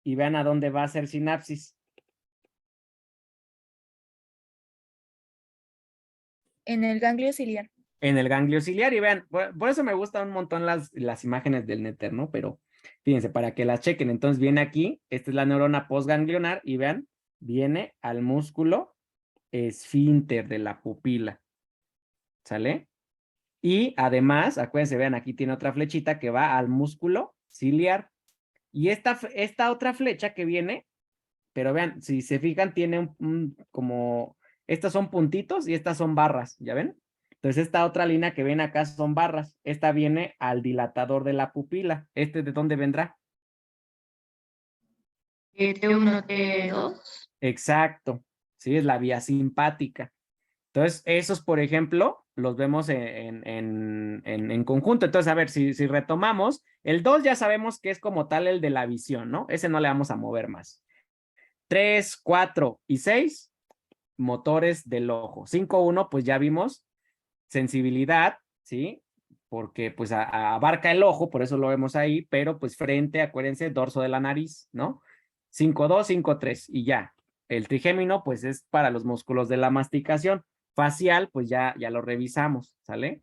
y vean a dónde va a hacer sinapsis. En el ganglio ciliar. En el ganglio ciliar y vean, por eso me gustan un montón las imágenes del néter, ¿no? Pero fíjense, para que las chequen, entonces viene aquí, esta es la neurona postganglionar y vean, viene al músculo esfínter de la pupila, ¿sale? Y además, acuérdense, vean, aquí tiene otra flechita que va al músculo ciliar. Y esta otra flecha que viene, pero vean, si se fijan, tiene como, estas son puntitos y estas son barras, ¿ya ven? Entonces esta otra línea que ven acá son barras. Esta viene al dilatador de la pupila. ¿Este de dónde vendrá? T1, T2. Exacto, sí, es la vía simpática. Entonces, esos, por ejemplo, los vemos en conjunto. Entonces, a ver, si retomamos, el 2 ya sabemos que es como tal el de la visión, ¿no? Ese no le vamos a mover más. 3, 4 y 6, motores del ojo. 5, 1, pues ya vimos sensibilidad, ¿sí? Porque pues abarca el ojo, por eso lo vemos ahí, pero pues frente, acuérdense, dorso de la nariz, ¿no? 5, 2, 5, 3 y ya. El trigémino, pues es para los músculos de la masticación. Facial, pues ya lo revisamos, ¿sale?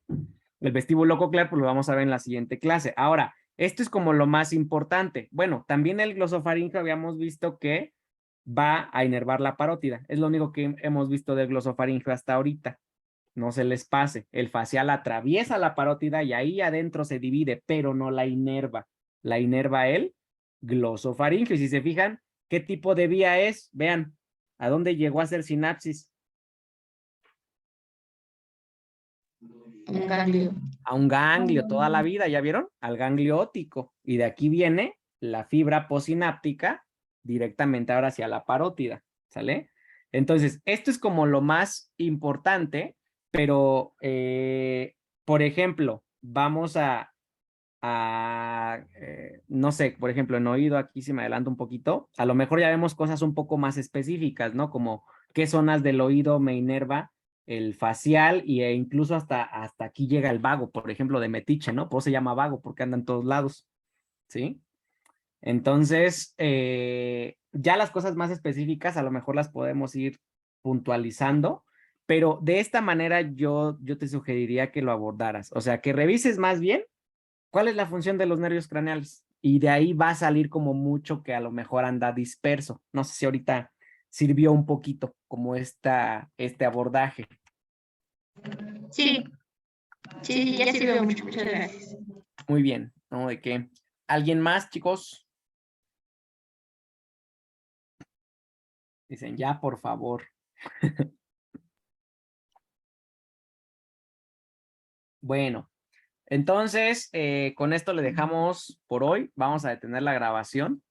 El vestíbulo coclear, pues lo vamos a ver en la siguiente clase. Ahora, esto es como lo más importante. Bueno, también el glosofaringeo habíamos visto que va a inervar la parótida. Es lo único que hemos visto del glosofaringeo hasta ahorita. No se les pase. El facial atraviesa la parótida y ahí adentro se divide, pero no la inerva. La inerva el glosofaringeo. Y si se fijan, ¿qué tipo de vía es? Vean, ¿a dónde llegó a hacer sinapsis? Un ganglio. A un ganglio toda la vida, ¿ya vieron? Al ganglio óptico. Y de aquí viene la fibra posináptica directamente ahora hacia la parótida, ¿sale? Entonces, esto es como lo más importante, pero, por ejemplo, vamos no sé, por ejemplo, en oído, aquí si me adelanto un poquito, a lo mejor ya vemos cosas un poco más específicas, ¿no? Como qué zonas del oído me inerva el facial e incluso hasta aquí llega el vago, por ejemplo, de metiche, ¿no? Por eso se llama vago, porque anda en todos lados, ¿sí? Entonces, ya las cosas más específicas a lo mejor las podemos ir puntualizando, pero de esta manera yo te sugeriría que lo abordaras, o sea, que revises más bien cuál es la función de los nervios craneales y de ahí va a salir como mucho que a lo mejor anda disperso. No sé si ahorita sirvió un poquito como este abordaje. Sí, ya sirvió mucho. Muchas gracias. Muy bien, ¿no? ¿De qué? ¿Alguien más, chicos? Dicen, ya, por favor. Bueno, entonces, con esto le dejamos por hoy. Vamos a detener la grabación.